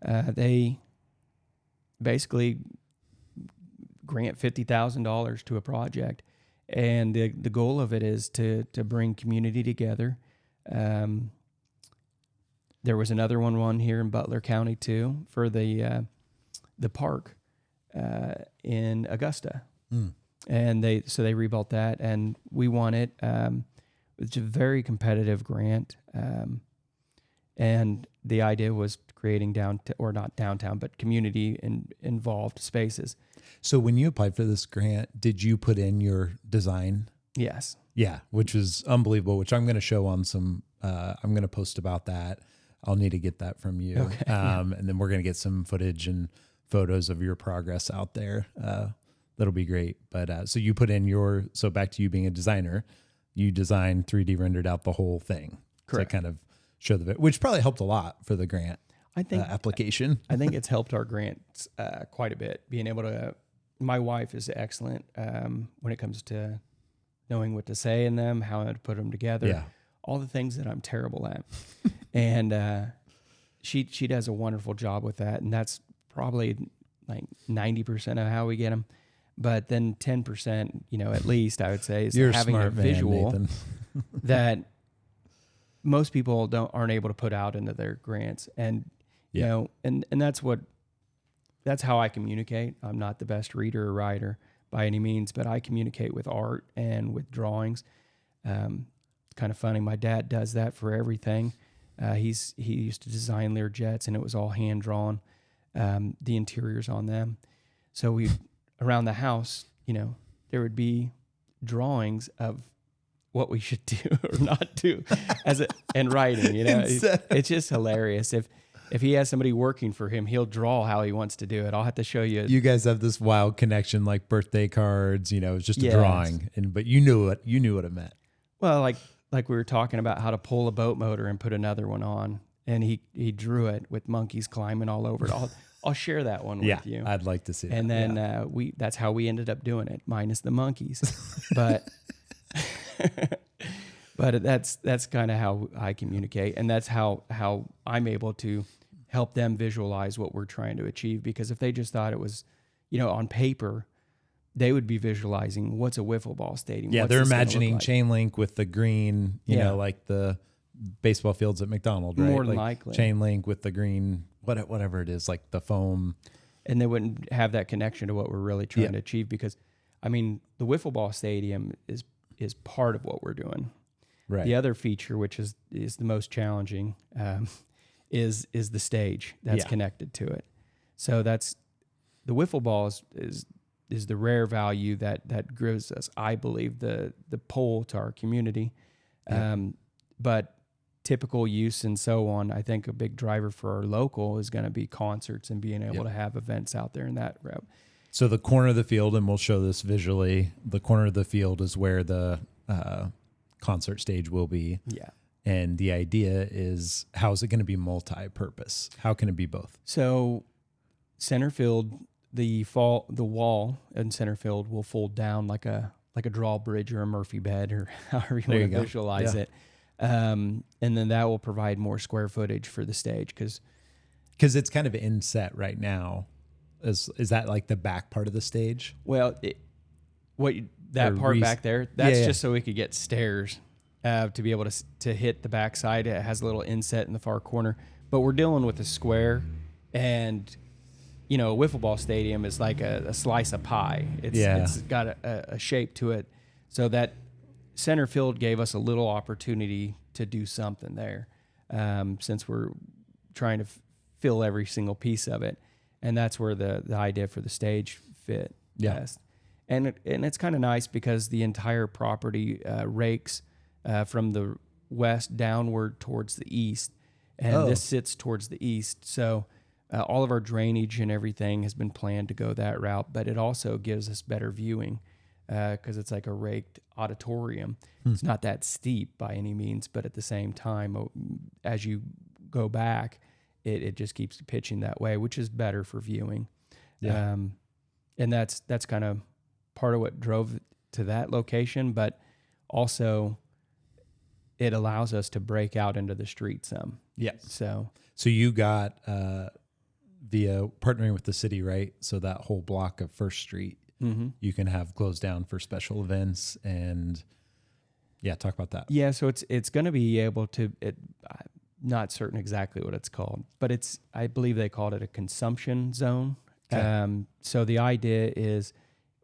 Speaker 2: They basically grant $50,000 to a project, and the goal of it is to bring community together. There was another one here in Butler County too for the park in Augusta, and they rebuilt that, and we won it. It's a very competitive grant, and the idea was creating not downtown, but community involved spaces.
Speaker 1: So when you applied for this grant, did you put in your design?
Speaker 2: Yes.
Speaker 1: Yeah, which was unbelievable, which I'm going to show on some, I'm going to post about that. I'll need to get that from you.
Speaker 2: Okay.
Speaker 1: And then we're going to get some footage and photos of your progress out there. That'll be great. But so you put in so back to you being a designer, you designed 3D rendered out the whole thing.
Speaker 2: Correct.
Speaker 1: To kind of show which probably helped a lot for the grant application.
Speaker 2: I think it's helped our grants quite a bit. Being able to, my wife is excellent when it comes to knowing what to say in them, how to put them together.
Speaker 1: Yeah.
Speaker 2: All the things that I'm terrible at. And she does a wonderful job with that. And that's probably like 90% of how we get them. But then 10%, at least I would say, is
Speaker 1: You're
Speaker 2: having a visual
Speaker 1: man,
Speaker 2: that most people aren't able to put out into their grants. And, and that's how I communicate. I'm not the best reader or writer by any means, but I communicate with art and with drawings. Kind of funny. My dad does that for everything. He used to design Learjets, and it was all hand drawn, the interiors on them. So around the house, there would be drawings of what we should do or not do and writing, it's just hilarious. If he has somebody working for him, he'll draw how he wants to do it. I'll have to show you.
Speaker 1: You guys have this wild connection, like birthday cards, it's just a drawing, but you knew what it meant.
Speaker 2: Well, like we were talking about how to pull a boat motor and put another one on, and he drew it with monkeys climbing all over it. I'll share that one with you.
Speaker 1: I'd like to see
Speaker 2: and
Speaker 1: that.
Speaker 2: And then that's how we ended up doing it, minus the monkeys. But but that's kind of how I communicate, and that's how I'm able to help them visualize what we're trying to achieve. Because if they just thought it was, on paper, they would be visualizing what's a wiffle ball stadium.
Speaker 1: Yeah,
Speaker 2: what's
Speaker 1: they're
Speaker 2: this gonna
Speaker 1: imagining
Speaker 2: look like?
Speaker 1: chain link with the green, like the baseball fields at McDonald's, right?
Speaker 2: More than likely.
Speaker 1: Chain link with the green, whatever it is, like the foam.
Speaker 2: And they wouldn't have that connection to what we're really trying to achieve. Because, the wiffle ball stadium is part of what we're doing.
Speaker 1: Right.
Speaker 2: The other feature, which is the most challenging, is the stage that's connected to it. So that's the wiffle ball is the rare value that gives us, I believe, the pull to our community. But typical use and so on, I think a big driver for our local is going to be concerts and being able to have events out there in that route.
Speaker 1: So the corner of the field, and we'll show this visually, the corner of the field is where the concert stage will be. Yeah. And the idea is, how is it going to be multi-purpose? How can it be both?
Speaker 2: So center field, the wall in center field will fold down like a drawbridge or a Murphy bed, or however you want to visualize it. And then that will provide more square footage for the stage, because
Speaker 1: it's kind of inset right now. Is that like the back part of the stage?
Speaker 2: Well, back there, that's just so we could get stairs to be able to hit the backside. It has a little inset in the far corner, but we're dealing with a square, and a wiffle ball stadium is like a slice of pie. It's got a shape to it, so that center field gave us a little opportunity to do something there, since we're trying to fill every single piece of it. And that's where the idea for the stage fit best. And it's kind of nice because the entire property rakes from the west downward towards the east, and this sits towards the east. So all of our drainage and everything has been planned to go that route, but it also gives us better viewing because it's like a raked auditorium. It's not that steep by any means, but at the same time, as you go back, it just keeps pitching that way, which is better for viewing. And that's kind of part of what drove to that location, but also it allows us to break out into the street some.
Speaker 1: Yeah.
Speaker 2: So
Speaker 1: you got via partnering with the city, right? So that whole block of First Street, you can have closed down for special events and talk about that.
Speaker 2: Yeah, so it's going to be able to. Not certain exactly what it's called, but I believe they called it a consumption zone. Okay. So the idea is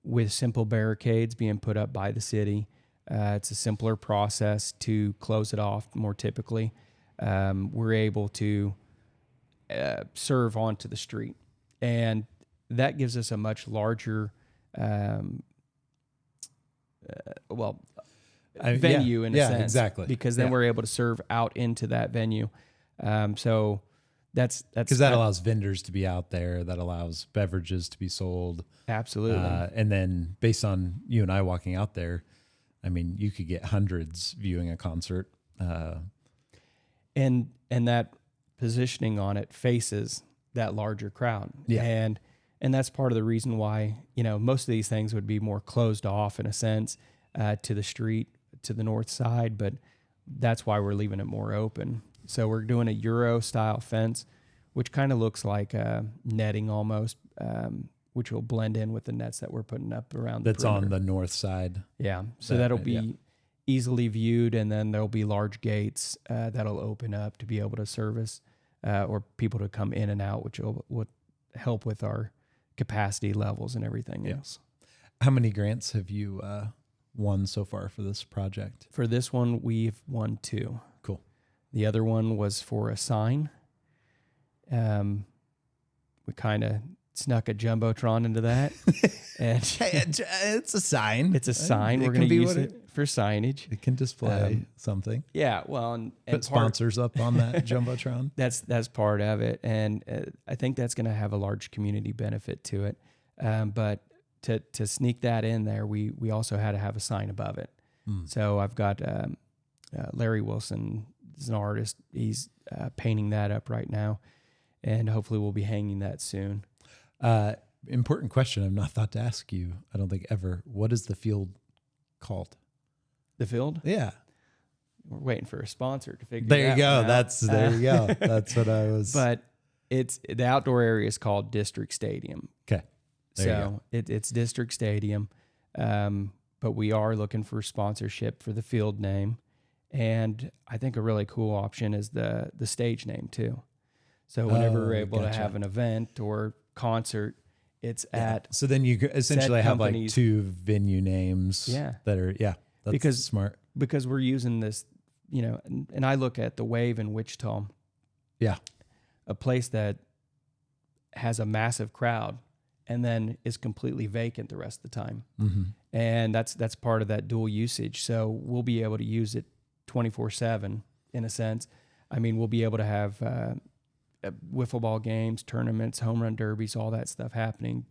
Speaker 2: with simple barricades being put up by the city, it's a simpler process to close it off more typically. We're able to serve onto the street, and that gives us a much larger venue in a sense.
Speaker 1: Exactly.
Speaker 2: Because then we're able to serve out into that venue. So that's
Speaker 1: because that allows vendors to be out there. That allows beverages to be sold.
Speaker 2: Absolutely.
Speaker 1: And then based on you and I walking out there, I mean, you could get hundreds viewing a concert.
Speaker 2: And that positioning on it faces that larger crowd.
Speaker 1: Yeah.
Speaker 2: And that's part of the reason why, most of these things would be more closed off in a sense to the street, to the north side, but that's why we're leaving it more open. So we're doing a Euro style fence, which kind of looks like netting almost, which will blend in with the nets that we're putting up around
Speaker 1: that's
Speaker 2: the perimeter.
Speaker 1: on the north side.
Speaker 2: Yeah. So that'll be easily viewed, and then there'll be large gates that'll open up to be able to service or people to come in and out, which will help with our capacity levels and everything else.
Speaker 1: How many grants have you won so far for this project?
Speaker 2: For this one, we've won 2.
Speaker 1: Cool.
Speaker 2: The other one was for a sign. We kind of snuck a jumbotron into that. And
Speaker 1: it's a sign.
Speaker 2: It's a sign. We're going to use it for signage.
Speaker 1: It can display something.
Speaker 2: Yeah, well, and
Speaker 1: put sponsors up on that jumbotron.
Speaker 2: That's part of it, and I think that's going to have a large community benefit to it. But to sneak that in there, we also had to have a sign above it. So I've got Larry Wilson is an artist. He's painting that up right now, and hopefully we'll be hanging that soon.
Speaker 1: Important question I've not thought to ask you, I don't think ever. What is the field called?
Speaker 2: The field?
Speaker 1: Yeah.
Speaker 2: We're waiting for a sponsor to figure
Speaker 1: there
Speaker 2: that
Speaker 1: you go.
Speaker 2: one out.
Speaker 1: There you go. That's what I was.
Speaker 2: But the outdoor area is called District Stadium.
Speaker 1: Okay.
Speaker 2: So it's District Stadium. But we are looking for sponsorship for the field name. And I think a really cool option is the stage name too. So whenever we're able to have an event or concert, it's at.
Speaker 1: So then you essentially have like 2 venue names.
Speaker 2: Yeah.
Speaker 1: That are that's smart.
Speaker 2: Because we're using this, and I look at the Wave in Wichita.
Speaker 1: Yeah.
Speaker 2: A place that has a massive crowd and then is completely vacant the rest of the time.
Speaker 1: Mm-hmm.
Speaker 2: And that's part of that dual usage. So we'll be able to use it 24/7 in a sense. I mean, we'll be able to have wiffle ball games, tournaments, home run derbies, all that stuff happening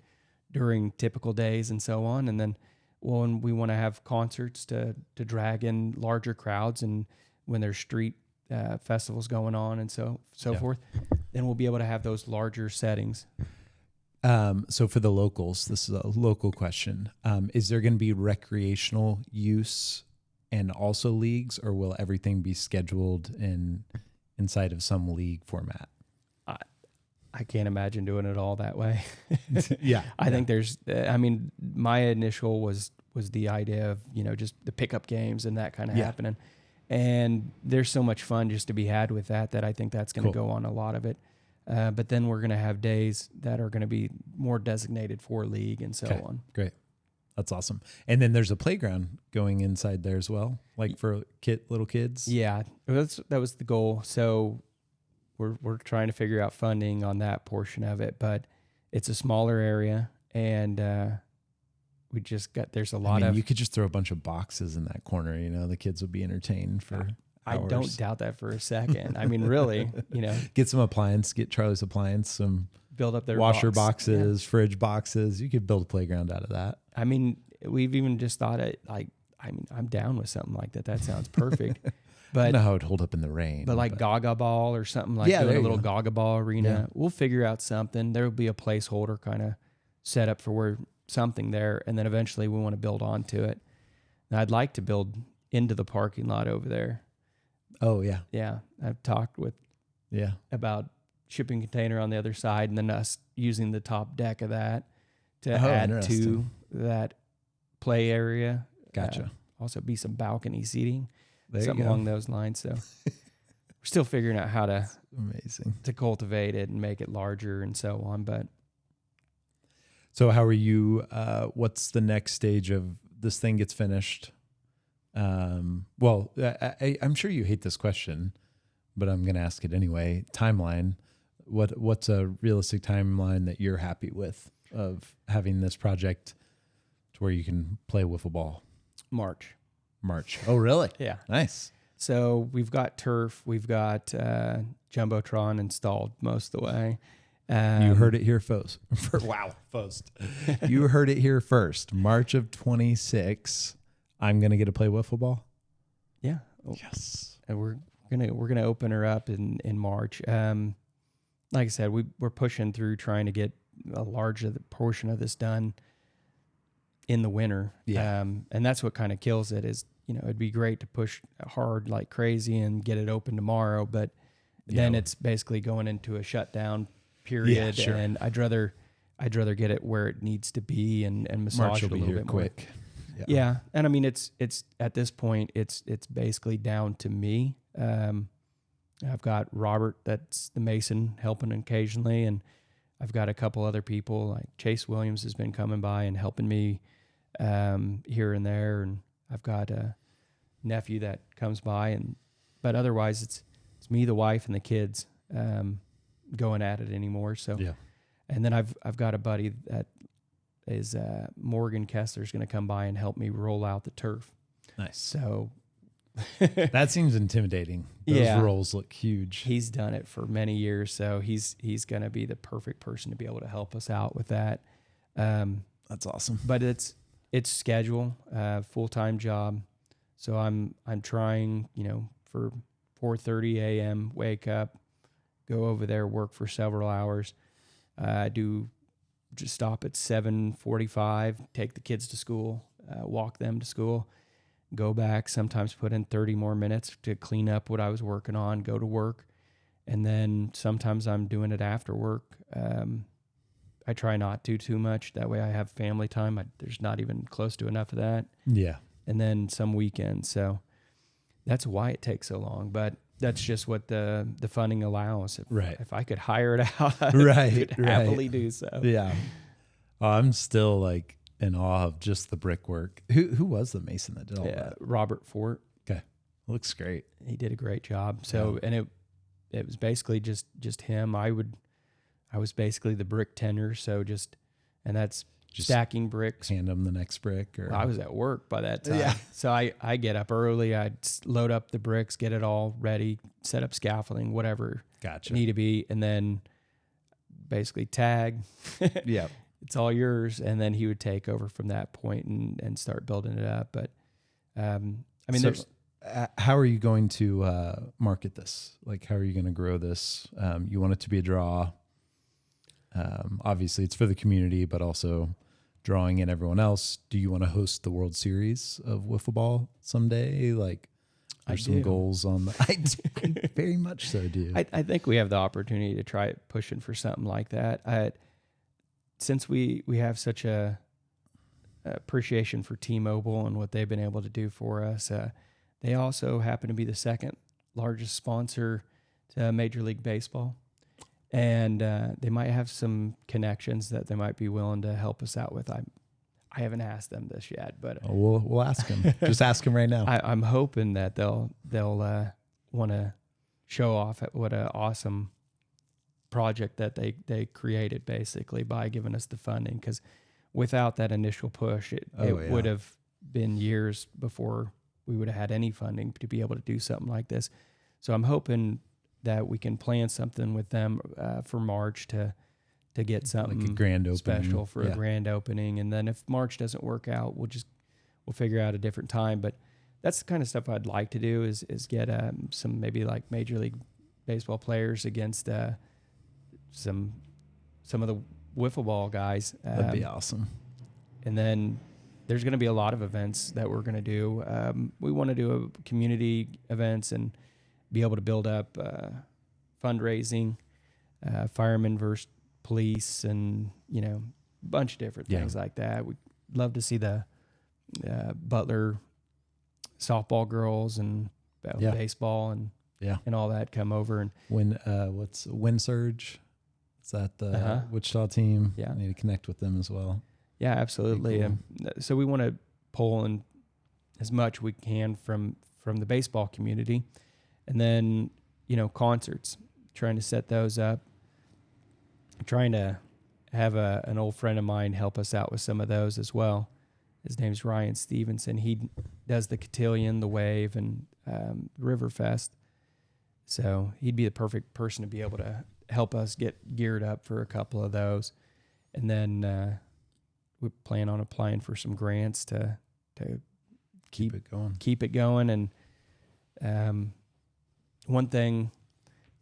Speaker 2: during typical days and so on. And then when we want to have concerts to drag in larger crowds, and when there's street festivals going on and so forth, then we'll be able to have those larger settings.
Speaker 1: So for the locals, this is a local question. Is there going to be recreational use and also leagues, or will everything be scheduled inside of some league format?
Speaker 2: I can't imagine doing it all that way.
Speaker 1: Yeah.
Speaker 2: I think there's, my initial was the idea of, just the pickup games and that kind of happening. And there's so much fun just to be had with that I think that's going to go on a lot of it. But then we're going to have days that are going to be more designated for league and so on.
Speaker 1: Great. That's awesome. And then there's a playground going inside there as well, like for little kids.
Speaker 2: Yeah, that was the goal. So we're trying to figure out funding on that portion of it, but it's a smaller area, and we just there's a lot of.
Speaker 1: You could just throw a bunch of boxes in that corner. The kids will be entertained for.
Speaker 2: I don't doubt that for a second. I mean, really,
Speaker 1: get some appliance, get Charlie's appliance, some
Speaker 2: build up their
Speaker 1: washer boxes, fridge boxes. You could build a playground out of that.
Speaker 2: I mean, we've even just thought it I'm down with something like that. That sounds perfect. But
Speaker 1: I don't know how it'd hold up in the rain.
Speaker 2: But like Gaga Ball or something like doing a little Gaga Ball arena. Yeah. We'll figure out something. There'll be a placeholder kind of set up for where something there, and then eventually we want to build onto it. And I'd like to build into the parking lot over there.
Speaker 1: Oh yeah.
Speaker 2: Yeah, I've talked with about shipping container on the other side, and then us using the top deck of that to add to that play area.
Speaker 1: Gotcha.
Speaker 2: Also be some balcony seating,
Speaker 1: There
Speaker 2: something along those lines. So we're still figuring out how to
Speaker 1: amazing
Speaker 2: to cultivate it and make it larger and so on. But
Speaker 1: so how are you? What's the next stage of this thing gets finished? Well, I'm sure you hate this question, but I'm going to ask it anyway. Timeline. What's a realistic timeline that you're happy with of having this project to where you can play wiffle ball?
Speaker 2: March.
Speaker 1: Oh, really?
Speaker 2: Yeah.
Speaker 1: Nice.
Speaker 2: So we've got turf. We've got jumbotron installed most of the way.
Speaker 1: You heard it here first. First. You heard it here first. March of 26. I'm gonna get to play wiffle ball.
Speaker 2: Yeah.
Speaker 1: Yes.
Speaker 2: And we're gonna open her up in March. Like I said, we're pushing through trying to get a larger portion of this done in the winter.
Speaker 1: Yeah.
Speaker 2: And that's what kind of kills it is, it'd be great to push hard like crazy and get it open tomorrow, but then it's basically going into a shutdown period.
Speaker 1: Yeah, sure.
Speaker 2: And I'd rather get it where it needs to be and massage it a little bit
Speaker 1: quick.
Speaker 2: more. Yeah. And I mean, it's at this point, it's basically down to me. I've got Robert, that's the mason, helping occasionally, and I've got a couple other people like Chase Williams has been coming by and helping me here and there, and I've got a nephew that comes by, but otherwise it's me, the wife, and the kids going at it anymore. So and then I've got a buddy that is Morgan Kessler's going to come by and help me roll out the turf.
Speaker 1: Nice.
Speaker 2: So
Speaker 1: that seems intimidating. Those rolls look huge.
Speaker 2: He's done it for many years, so he's going to be the perfect person to be able to help us out with that.
Speaker 1: That's awesome.
Speaker 2: But it's schedule, full-time job. So I'm trying, for 4:30 a.m. wake up, go over there, work for several hours. I do just stop at 7:45, take the kids to school, walk them to school, go back, sometimes put in 30 more minutes to clean up what I was working on, go to work. And then sometimes I'm doing it after work. I try not to too much. That way I have family time. There's not even close to enough of that.
Speaker 1: Yeah.
Speaker 2: And then some weekends. So that's why it takes so long. But that's just what the funding allows. If I could hire it out, I could happily do so.
Speaker 1: Yeah. I'm still like in awe of just the brickwork. Who was the mason that did all that?
Speaker 2: Robert Fort.
Speaker 1: Okay. Looks great.
Speaker 2: He did a great job. So, and it was basically just him. I was basically the brick tender. So and that's just stacking bricks.
Speaker 1: Hand him the next brick. Or
Speaker 2: I was at work by that time.
Speaker 1: Yeah.
Speaker 2: So I get up early. I'd load up the bricks, get it all ready, set up scaffolding, whatever need to be. And then basically tag.
Speaker 1: Yeah.
Speaker 2: It's all yours. And then he would take over from that point and start building it up. But, I mean,
Speaker 1: so, how are you going to market this? Like, how are you going to grow this? You want it to be a draw. Obviously, it's for the community, but also drawing in everyone else. Do you want to host the World Series of wiffle ball someday? Like, there's some goals on the. I very much so do.
Speaker 2: I think we have the opportunity to try pushing for something like that. Since we have such a appreciation for T-Mobile and what they've been able to do for us, they also happen to be the second largest sponsor to Major League Baseball. And they might have some connections that they might be willing to help us out with. I haven't asked them this yet, but
Speaker 1: we'll ask them. Just ask them right now.
Speaker 2: I'm hoping that they'll want to show off at what an awesome project that they created basically by giving us the funding. Because without that initial push, it would have been years before we would have had any funding to be able to do something like this. So I'm hoping that we can plan something with them for March to get something
Speaker 1: like a grand opening.
Speaker 2: Special for a grand opening. And then if March doesn't work out, we'll figure out a different time. But that's the kind of stuff I'd like to do is get some maybe like Major League Baseball players against some of the wiffle ball guys.
Speaker 1: That'd be awesome.
Speaker 2: And then there's going to be a lot of events that we're going to do. We want to do a community events and be able to build up fundraising, firemen versus police, and a bunch of different things like that. We'd love to see the Butler softball girls and baseball and all that come over. And
Speaker 1: what's Wind Surge? Is that the Wichita team?
Speaker 2: Yeah,
Speaker 1: I need to connect with them as well.
Speaker 2: Yeah, absolutely.
Speaker 1: Cool.
Speaker 2: So we want to pull in as much we can from the baseball community, and then concerts, trying to set those up, trying to have an old friend of mine help us out with some of those as well. His name's Ryan Stevenson. He does the Cotillion, the Wave, and Riverfest. So he'd be the perfect person to be able to help us get geared up for a couple of those. And then we plan on applying for some grants to keep it going. And one thing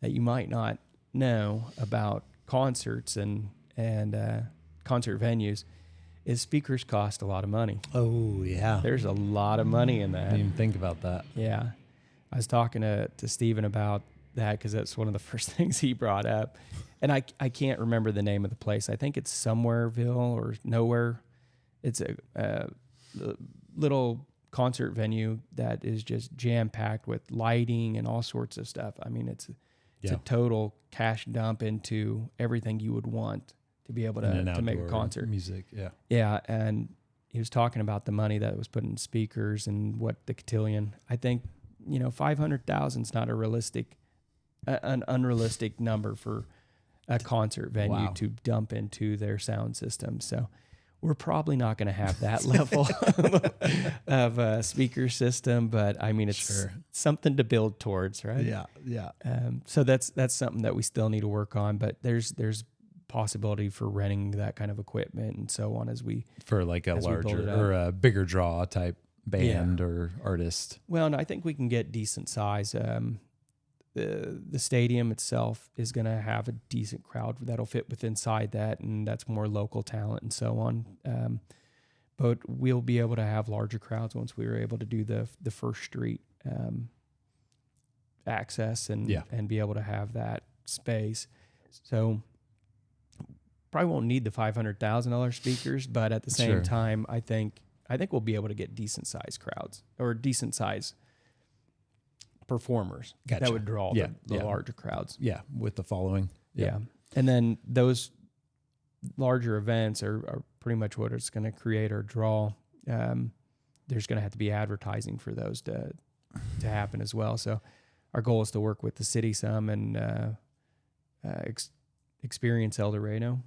Speaker 2: that you might not know about concerts and concert venues is speakers cost a lot of money.
Speaker 1: Oh, yeah.
Speaker 2: There's a lot of money in that.
Speaker 1: I didn't even think about that.
Speaker 2: Yeah. I was talking to Steven about that because that's one of the first things he brought up. And I can't remember the name of the place. I think it's Somewhereville or Nowhere. It's a little concert venue that is just jam-packed with lighting and all sorts of stuff. I mean, it's a total cash dump into everything you would want to be able to make a concert.
Speaker 1: Music, yeah.
Speaker 2: Yeah, and he was talking about the money that was put in speakers and what the cotillion. I think, $500,000 is not an unrealistic number for a concert venue to dump into their sound system. So we're probably not going to have that level of a speaker system, but I mean, it's something to build towards, right?
Speaker 1: Yeah, yeah.
Speaker 2: So that's something that we still need to work on, but there's possibility for renting that kind of equipment and so on
Speaker 1: for like a larger or a bigger draw type band or artist.
Speaker 2: Well, and I think we can get decent size. The stadium itself is going to have a decent crowd that'll fit inside that, and that's more local talent and so on. But we'll be able to have larger crowds once we were able to do the First Street access and be able to have that space. So probably won't need the $500,000 speakers, but at the same time, I think we'll be able to get decent size crowds or decent size performers that would draw the larger crowds.
Speaker 1: Yeah, with the following.
Speaker 2: Yeah. And then those larger events are pretty much what it's going to create or draw. There's going to have to be advertising for those to happen as well. So our goal is to work with the city some and Experience El Dorado.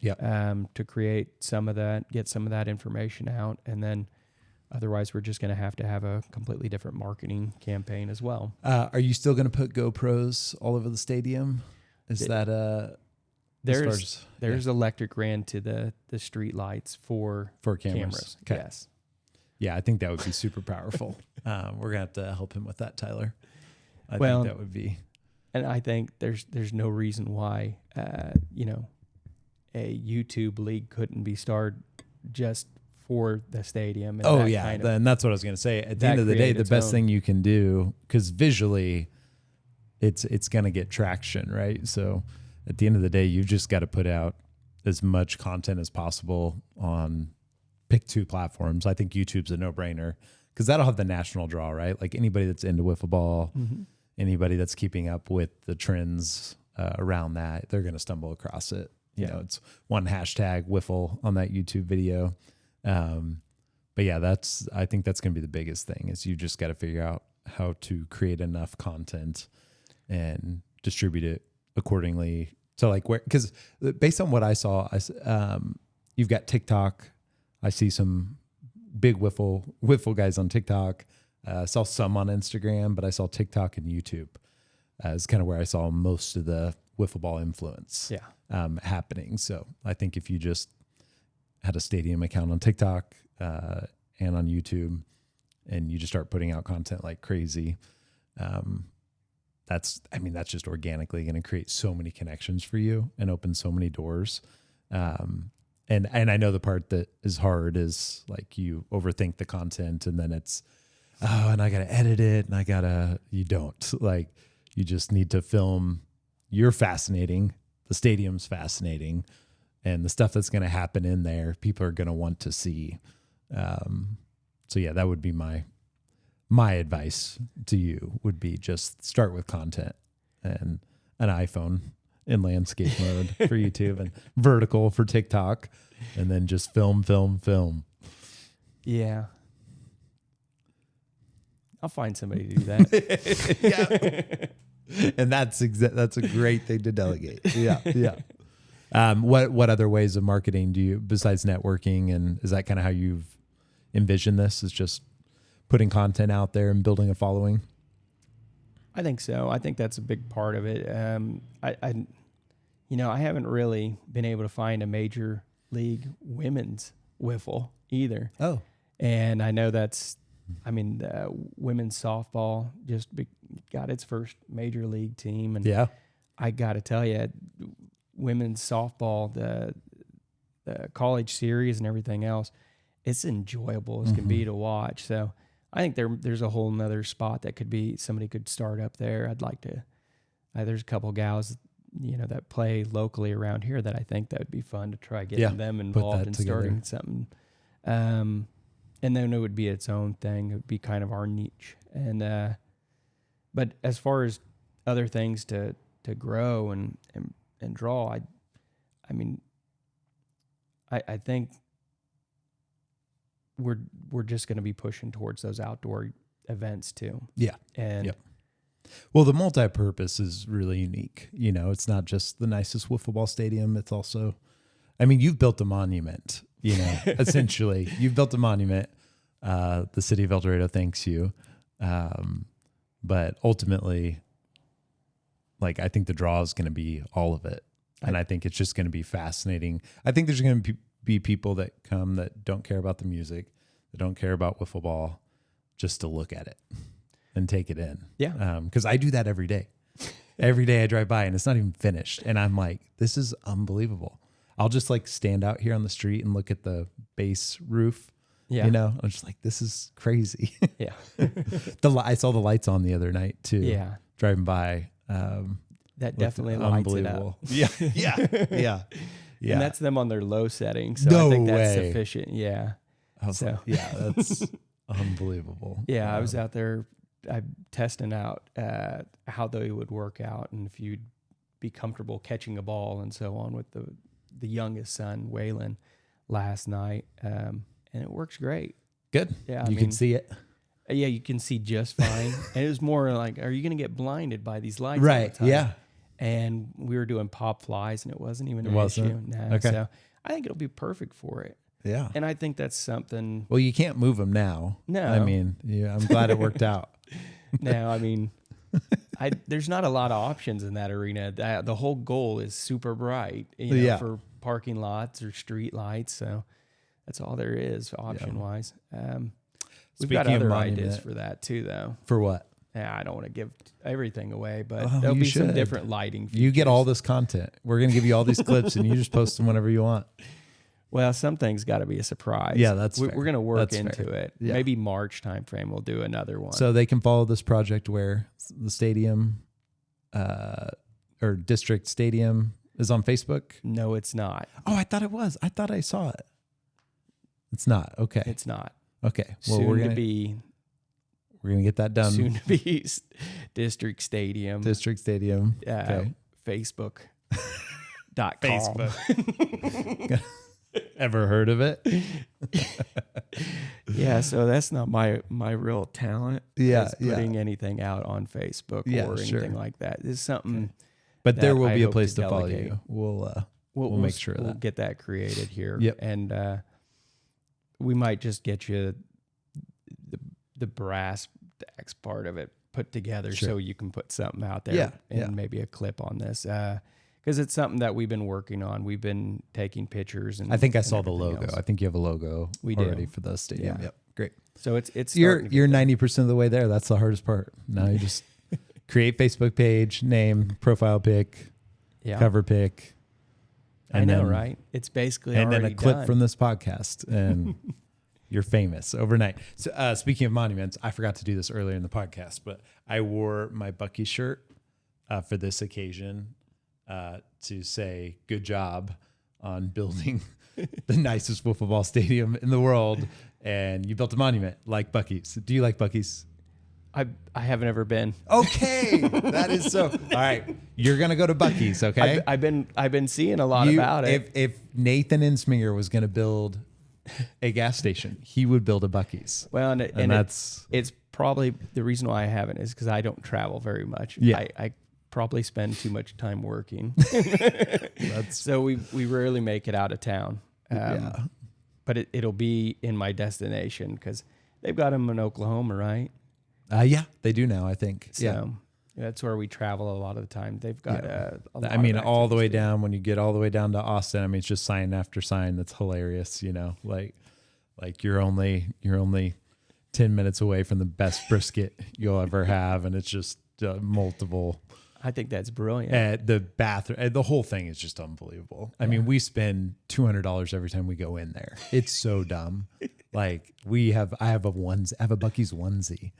Speaker 2: To create some of that, get some of that information out, and then otherwise we're just going to have a completely different marketing campaign as well.
Speaker 1: Are you still going to put GoPros all over the stadium? Is that
Speaker 2: there's electric ran to the street lights for cameras.
Speaker 1: Okay.
Speaker 2: Yes.
Speaker 1: Yeah, I think that would be super powerful. We're gonna have to help him with that, Tyler. I think that would be.
Speaker 2: And I think there's no reason why a YouTube league couldn't be started just for the stadium. And
Speaker 1: and that's what I was going to say. At the end of the day, the best thing you can do, because visually it's going to get traction, right? So at the end of the day, you've just got to put out as much content as possible on pick two platforms. I think YouTube's a no-brainer because that'll have the national draw, right? Like anybody that's into wiffle ball, anybody that's keeping up with the trends around that, they're going to stumble across it. You know, it's one hashtag wiffle on that YouTube video. But yeah, I think that's going to be the biggest thing is you just got to figure out how to create enough content and distribute it accordingly. So like because based on what I saw, you've got TikTok. I see some big wiffle guys on TikTok. I saw some on Instagram, but I saw TikTok and YouTube as kind of where I saw most of the wiffle ball influence happening. So I think if you just had a stadium account on TikTok and on YouTube and you just start putting out content like crazy, that's just organically going to create so many connections for you and open so many doors. And I know the part that is hard is like you overthink the content and then it's, oh, and I got to edit it and you don't. Like you just need to film. You're fascinating. The stadium's fascinating. And the stuff that's going to happen in there, people are going to want to see. So yeah, that would be my advice to you would be just start with content and an iPhone in landscape mode for YouTube and vertical for TikTok, and then just film.
Speaker 2: Yeah. I'll find somebody to do that.
Speaker 1: Yeah. And that's a great thing to delegate. Yeah. What other ways of marketing do you, besides networking, and is that kind of how you've envisioned this, is just putting content out there and building a following?
Speaker 2: I think so. I think that's a big part of it. I haven't really been able to find a major league women's wiffle either.
Speaker 1: Oh,
Speaker 2: and I know women's softball just got its first major league team, and
Speaker 1: yeah,
Speaker 2: I got to tell you, women's softball, the college series and everything else, it's enjoyable as can be to watch. So I think there's a whole nother spot that somebody could start up there. I'd like to. There's a couple gals, that play locally around here that I think that would be fun to try getting them involved in starting something. And then it would be its own thing. It would be kind of our niche. And but as far as other things to grow and draw, I think we're just going to be pushing towards those outdoor events too.
Speaker 1: Yeah.
Speaker 2: And
Speaker 1: well, the multi-purpose is really unique. It's not just the nicest wiffle ball stadium. It's also, you've built a monument, essentially. You've built a monument. The city of El Dorado thanks you. But ultimately, I think the draw is going to be all of it. And I think it's just going to be fascinating. I think there's going to be people that come that don't care about the music, that don't care about wiffle ball, just to look at it and take it in.
Speaker 2: Yeah.
Speaker 1: Because I do that every day. Every day I drive by and it's not even finished. And I'm like, this is unbelievable. I'll just stand out here on the street and look at the base roof.
Speaker 2: Yeah.
Speaker 1: I'm just like, this is crazy.
Speaker 2: Yeah.
Speaker 1: I saw the lights on the other night too.
Speaker 2: Yeah.
Speaker 1: Driving by.
Speaker 2: That definitely lights it up.
Speaker 1: Yeah. Yeah.
Speaker 2: And that's them on their low setting. So
Speaker 1: No
Speaker 2: I think that's
Speaker 1: way.
Speaker 2: sufficient. Yeah.
Speaker 1: That's unbelievable.
Speaker 2: Yeah. I was out there testing out how they would work out and if you'd be comfortable catching a ball and so on with the youngest son, Waylon, last night. And it works great.
Speaker 1: Good.
Speaker 2: Yeah.
Speaker 1: You can see it.
Speaker 2: Yeah, you can see just fine. And it was more like, are you going to get blinded by these lights?
Speaker 1: Right.
Speaker 2: All the time?
Speaker 1: Yeah.
Speaker 2: And we were doing pop flies, and it wasn't even an
Speaker 1: wasn't?
Speaker 2: issue. No.
Speaker 1: Okay.
Speaker 2: So I think it'll be perfect for it.
Speaker 1: Yeah.
Speaker 2: And I think that's something.
Speaker 1: Well, you can't move them now.
Speaker 2: No.
Speaker 1: I'm glad it worked out.
Speaker 2: No, there's not a lot of options in that arena. The whole goal is super bright, for parking lots or street lights. So that's all there is option wise. We've got other ideas for that too, though.
Speaker 1: For what?
Speaker 2: Yeah, I don't want to give everything away, but there'll be some different lighting features.
Speaker 1: You get all this content. We're going to give you all these clips, and you just post them whenever you want.
Speaker 2: Well, some things got to be a surprise.
Speaker 1: Yeah, that's fair.
Speaker 2: We're going to work
Speaker 1: That's
Speaker 2: into
Speaker 1: fair.
Speaker 2: it.
Speaker 1: Yeah.
Speaker 2: Maybe March timeframe we'll do another one.
Speaker 1: So they can follow this project where the stadium or district stadium is on Facebook?
Speaker 2: No, it's not.
Speaker 1: Oh, I thought it was. I thought I saw it. It's not. Okay.
Speaker 2: It's not.
Speaker 1: Okay. Well,
Speaker 2: Soon
Speaker 1: we're
Speaker 2: to be
Speaker 1: get that done.
Speaker 2: Soon to be District Stadium.
Speaker 1: District Stadium. Okay.
Speaker 2: Facebook.com.
Speaker 1: Facebook. Ever heard of it?
Speaker 2: Yeah, so that's not my real talent.
Speaker 1: Yeah,
Speaker 2: is putting anything out on Facebook or anything like that. It's something.
Speaker 1: But there will
Speaker 2: I
Speaker 1: be a
Speaker 2: hope
Speaker 1: place to follow
Speaker 2: delegate.
Speaker 1: you. We'll make sure
Speaker 2: we'll
Speaker 1: that
Speaker 2: get that created here.
Speaker 1: Yep.
Speaker 2: And we might just get you the brass tacks part of it put together so you can put something out there and maybe a clip on this. Because it's something that we've been working on. We've been taking pictures. And
Speaker 1: I think I saw the logo.
Speaker 2: Else.
Speaker 1: I think you have a logo already for the stadium.
Speaker 2: Yeah.
Speaker 1: Yep. Great.
Speaker 2: So it's
Speaker 1: you're 90% of the way there. That's the hardest part. Now you just create Facebook page, name, profile pic, cover pic,
Speaker 2: I know, right? It's basically
Speaker 1: and then
Speaker 2: already
Speaker 1: a clip
Speaker 2: done.
Speaker 1: from this podcast, and you're famous overnight. So speaking of monuments, I forgot to do this earlier in the podcast, but I wore my Buc-ee shirt for this occasion to say good job on building the nicest wiffle ball stadium in the world, and you built a monument like Buc-ee's. Do you like Buc-ee's?
Speaker 2: I haven't ever been.
Speaker 1: Okay, that is so. All right, you're gonna go to Buc-ee's. Okay,
Speaker 2: I've been seeing a lot about it.
Speaker 1: If Nathan Ensminger was gonna build a gas station, he would build a Buc-ee's.
Speaker 2: Well, and
Speaker 1: that's
Speaker 2: it's probably the reason why I haven't is because I don't travel very much.
Speaker 1: Yeah.
Speaker 2: I probably spend too much time working.
Speaker 1: that's
Speaker 2: So we rarely make it out of town.
Speaker 1: yeah.
Speaker 2: But it'll be in my destination because they've got them in Oklahoma, right?
Speaker 1: Yeah, they do now. I think.
Speaker 2: So that's where we travel a lot of the time. They've got a lot
Speaker 1: I mean,
Speaker 2: of
Speaker 1: all the way
Speaker 2: activities
Speaker 1: down, when you get all the way down to Austin, I mean, it's just sign after sign. That's hilarious. You know, like you're only 10 minutes away from the best brisket you'll ever have. And it's just multiple.
Speaker 2: I think that's brilliant.
Speaker 1: The bathroom, the whole thing is just unbelievable. I mean, we spend $200 every time we go in there. It's so dumb. Like I have a Buc-ee's onesie.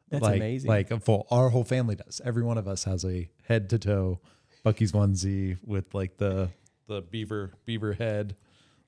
Speaker 2: That's
Speaker 1: like,
Speaker 2: amazing.
Speaker 1: Like our whole family does. Every one of us has a head to toe Buc-ee's onesie with like the beaver head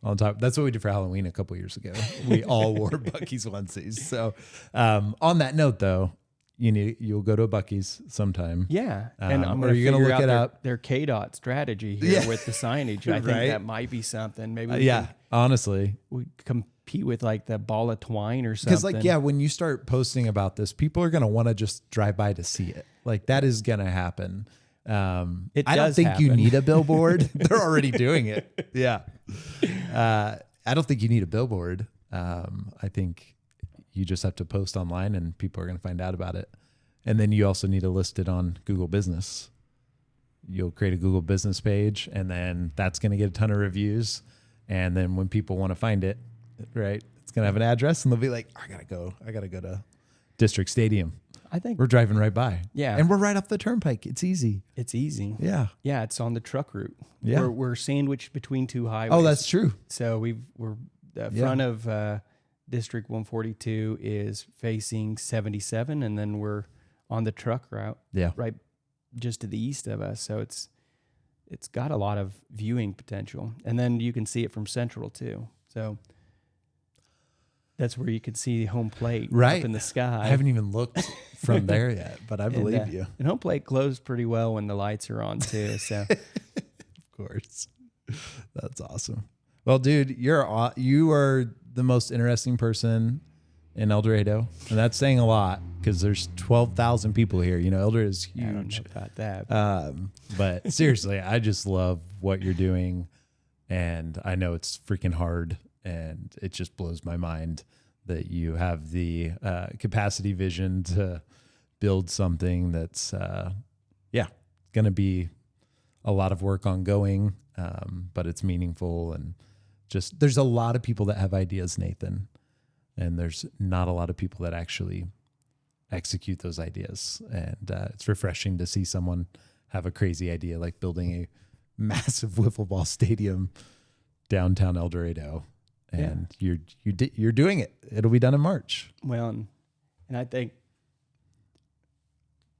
Speaker 1: on top. That's what we did for Halloween a couple years ago. We all wore Buc-ee's onesies. So on that note, though, you'll go to a Buc-ee's sometime.
Speaker 2: Yeah, and I'm
Speaker 1: are you gonna look it up?
Speaker 2: Their KDOT strategy here with the signage. I think
Speaker 1: Right?
Speaker 2: that might be something. Maybe
Speaker 1: honestly,
Speaker 2: we compete with like the ball of twine or something.
Speaker 1: because when you start posting about this, people are gonna want to just drive by to see it. Like that is gonna happen. I don't think you need a billboard. They're already doing it. Yeah. I don't think you need a billboard. I think you just have to post online and people are going to find out about it. And then you also need to list it on Google Business. You'll create a Google Business page, and then that's going to get a ton of reviews. And then when people want to find it, right, it's going to have an address, and they'll be like, I got to go to District Stadium.
Speaker 2: I think
Speaker 1: We're driving right by.
Speaker 2: Yeah.
Speaker 1: And we're right off the turnpike. It's easy.
Speaker 2: it's easy.
Speaker 1: Yeah.
Speaker 2: Yeah, it's on the truck route.
Speaker 1: Yeah.
Speaker 2: We're sandwiched between two highways.
Speaker 1: Oh, that's true.
Speaker 2: So we're the front of District 142 is facing 77, and then we're on the truck route.
Speaker 1: Yeah.
Speaker 2: Right, just to the east of us. So it's got a lot of viewing potential, and then you can see it from Central too. So that's where you could see home plate
Speaker 1: Right
Speaker 2: up in the sky.
Speaker 1: I haven't even looked from there yet, but I believe you.
Speaker 2: And home plate glows pretty well when the lights are on too. So
Speaker 1: Of course. That's awesome. Well, dude, you are the most interesting person in El Dorado, and that's saying a lot because there's 12,000 people here. You know, El Dorado is huge.
Speaker 2: I don't know about that.
Speaker 1: But seriously, I just love what you're doing, and I know it's freaking hard, and it just blows my mind that you have the capacity vision to build something that's going to be a lot of work ongoing, but it's meaningful. And just there's a lot of people that have ideas, Nathan, and there's not a lot of people that actually execute those ideas. And it's refreshing to see someone have a crazy idea like building a massive wiffle ball stadium downtown El Dorado. And you're doing it. It'll be done in March.
Speaker 2: Well, and I think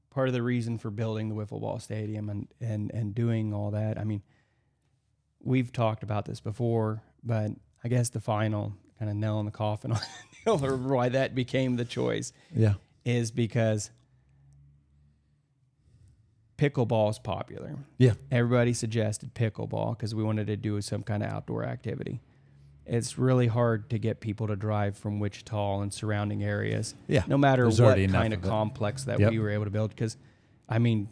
Speaker 2: part of the reason for building the wiffle ball stadium and doing all that, I mean, we've talked about this before, but I guess the final kind of nail in the coffin on why that became the choice is because pickleball is popular.
Speaker 1: Yeah.
Speaker 2: Everybody suggested pickleball because we wanted to do some kind of outdoor activity. It's really hard to get people to drive from Wichita and surrounding areas.
Speaker 1: Yeah.
Speaker 2: No matter
Speaker 1: There's
Speaker 2: what
Speaker 1: already enough
Speaker 2: kind of
Speaker 1: of it.
Speaker 2: complex that we were able to build. Because, I mean,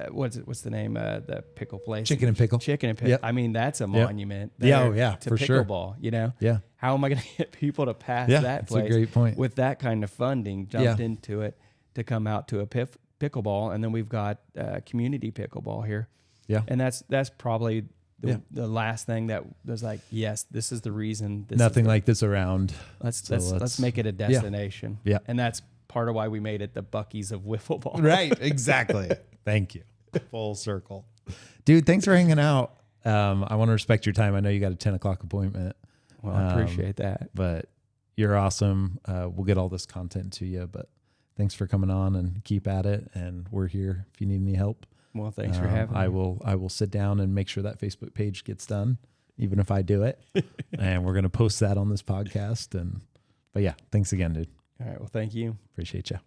Speaker 2: what's the name? The pickle place?
Speaker 1: Chicken and Pickle.
Speaker 2: Chicken and Pickle.
Speaker 1: Yep.
Speaker 2: I mean, that's a monument.
Speaker 1: Yeah,
Speaker 2: there to
Speaker 1: for sure.
Speaker 2: pickleball, you know?
Speaker 1: Yeah.
Speaker 2: How am I going to get people to pass
Speaker 1: Yeah,
Speaker 2: that
Speaker 1: that's
Speaker 2: place
Speaker 1: a great point.
Speaker 2: with that kind of funding jumped into it to come out to a pickleball? And then we've got community pickleball here.
Speaker 1: Yeah.
Speaker 2: And that's probably the last thing that was like, yes, this is the reason.
Speaker 1: Nothing like this around.
Speaker 2: Let's make it a destination.
Speaker 1: Yeah.
Speaker 2: And that's part of why we made it the Buc-ee's of wiffle ball.
Speaker 1: Right. Exactly. Thank you. Full circle. Dude, thanks for hanging out. I want to respect your time. I know you got a 10 o'clock appointment.
Speaker 2: Well, I appreciate that.
Speaker 1: But you're awesome. We'll get all this content to you, but thanks for coming on and keep at it. And we're here if you need any help.
Speaker 2: Well, thanks for having me.
Speaker 1: I will sit down and make sure that Facebook page gets done, even if I do it. And we're going to post that on this podcast. But yeah, thanks again, dude.
Speaker 2: All right. Well, thank you.
Speaker 1: Appreciate you.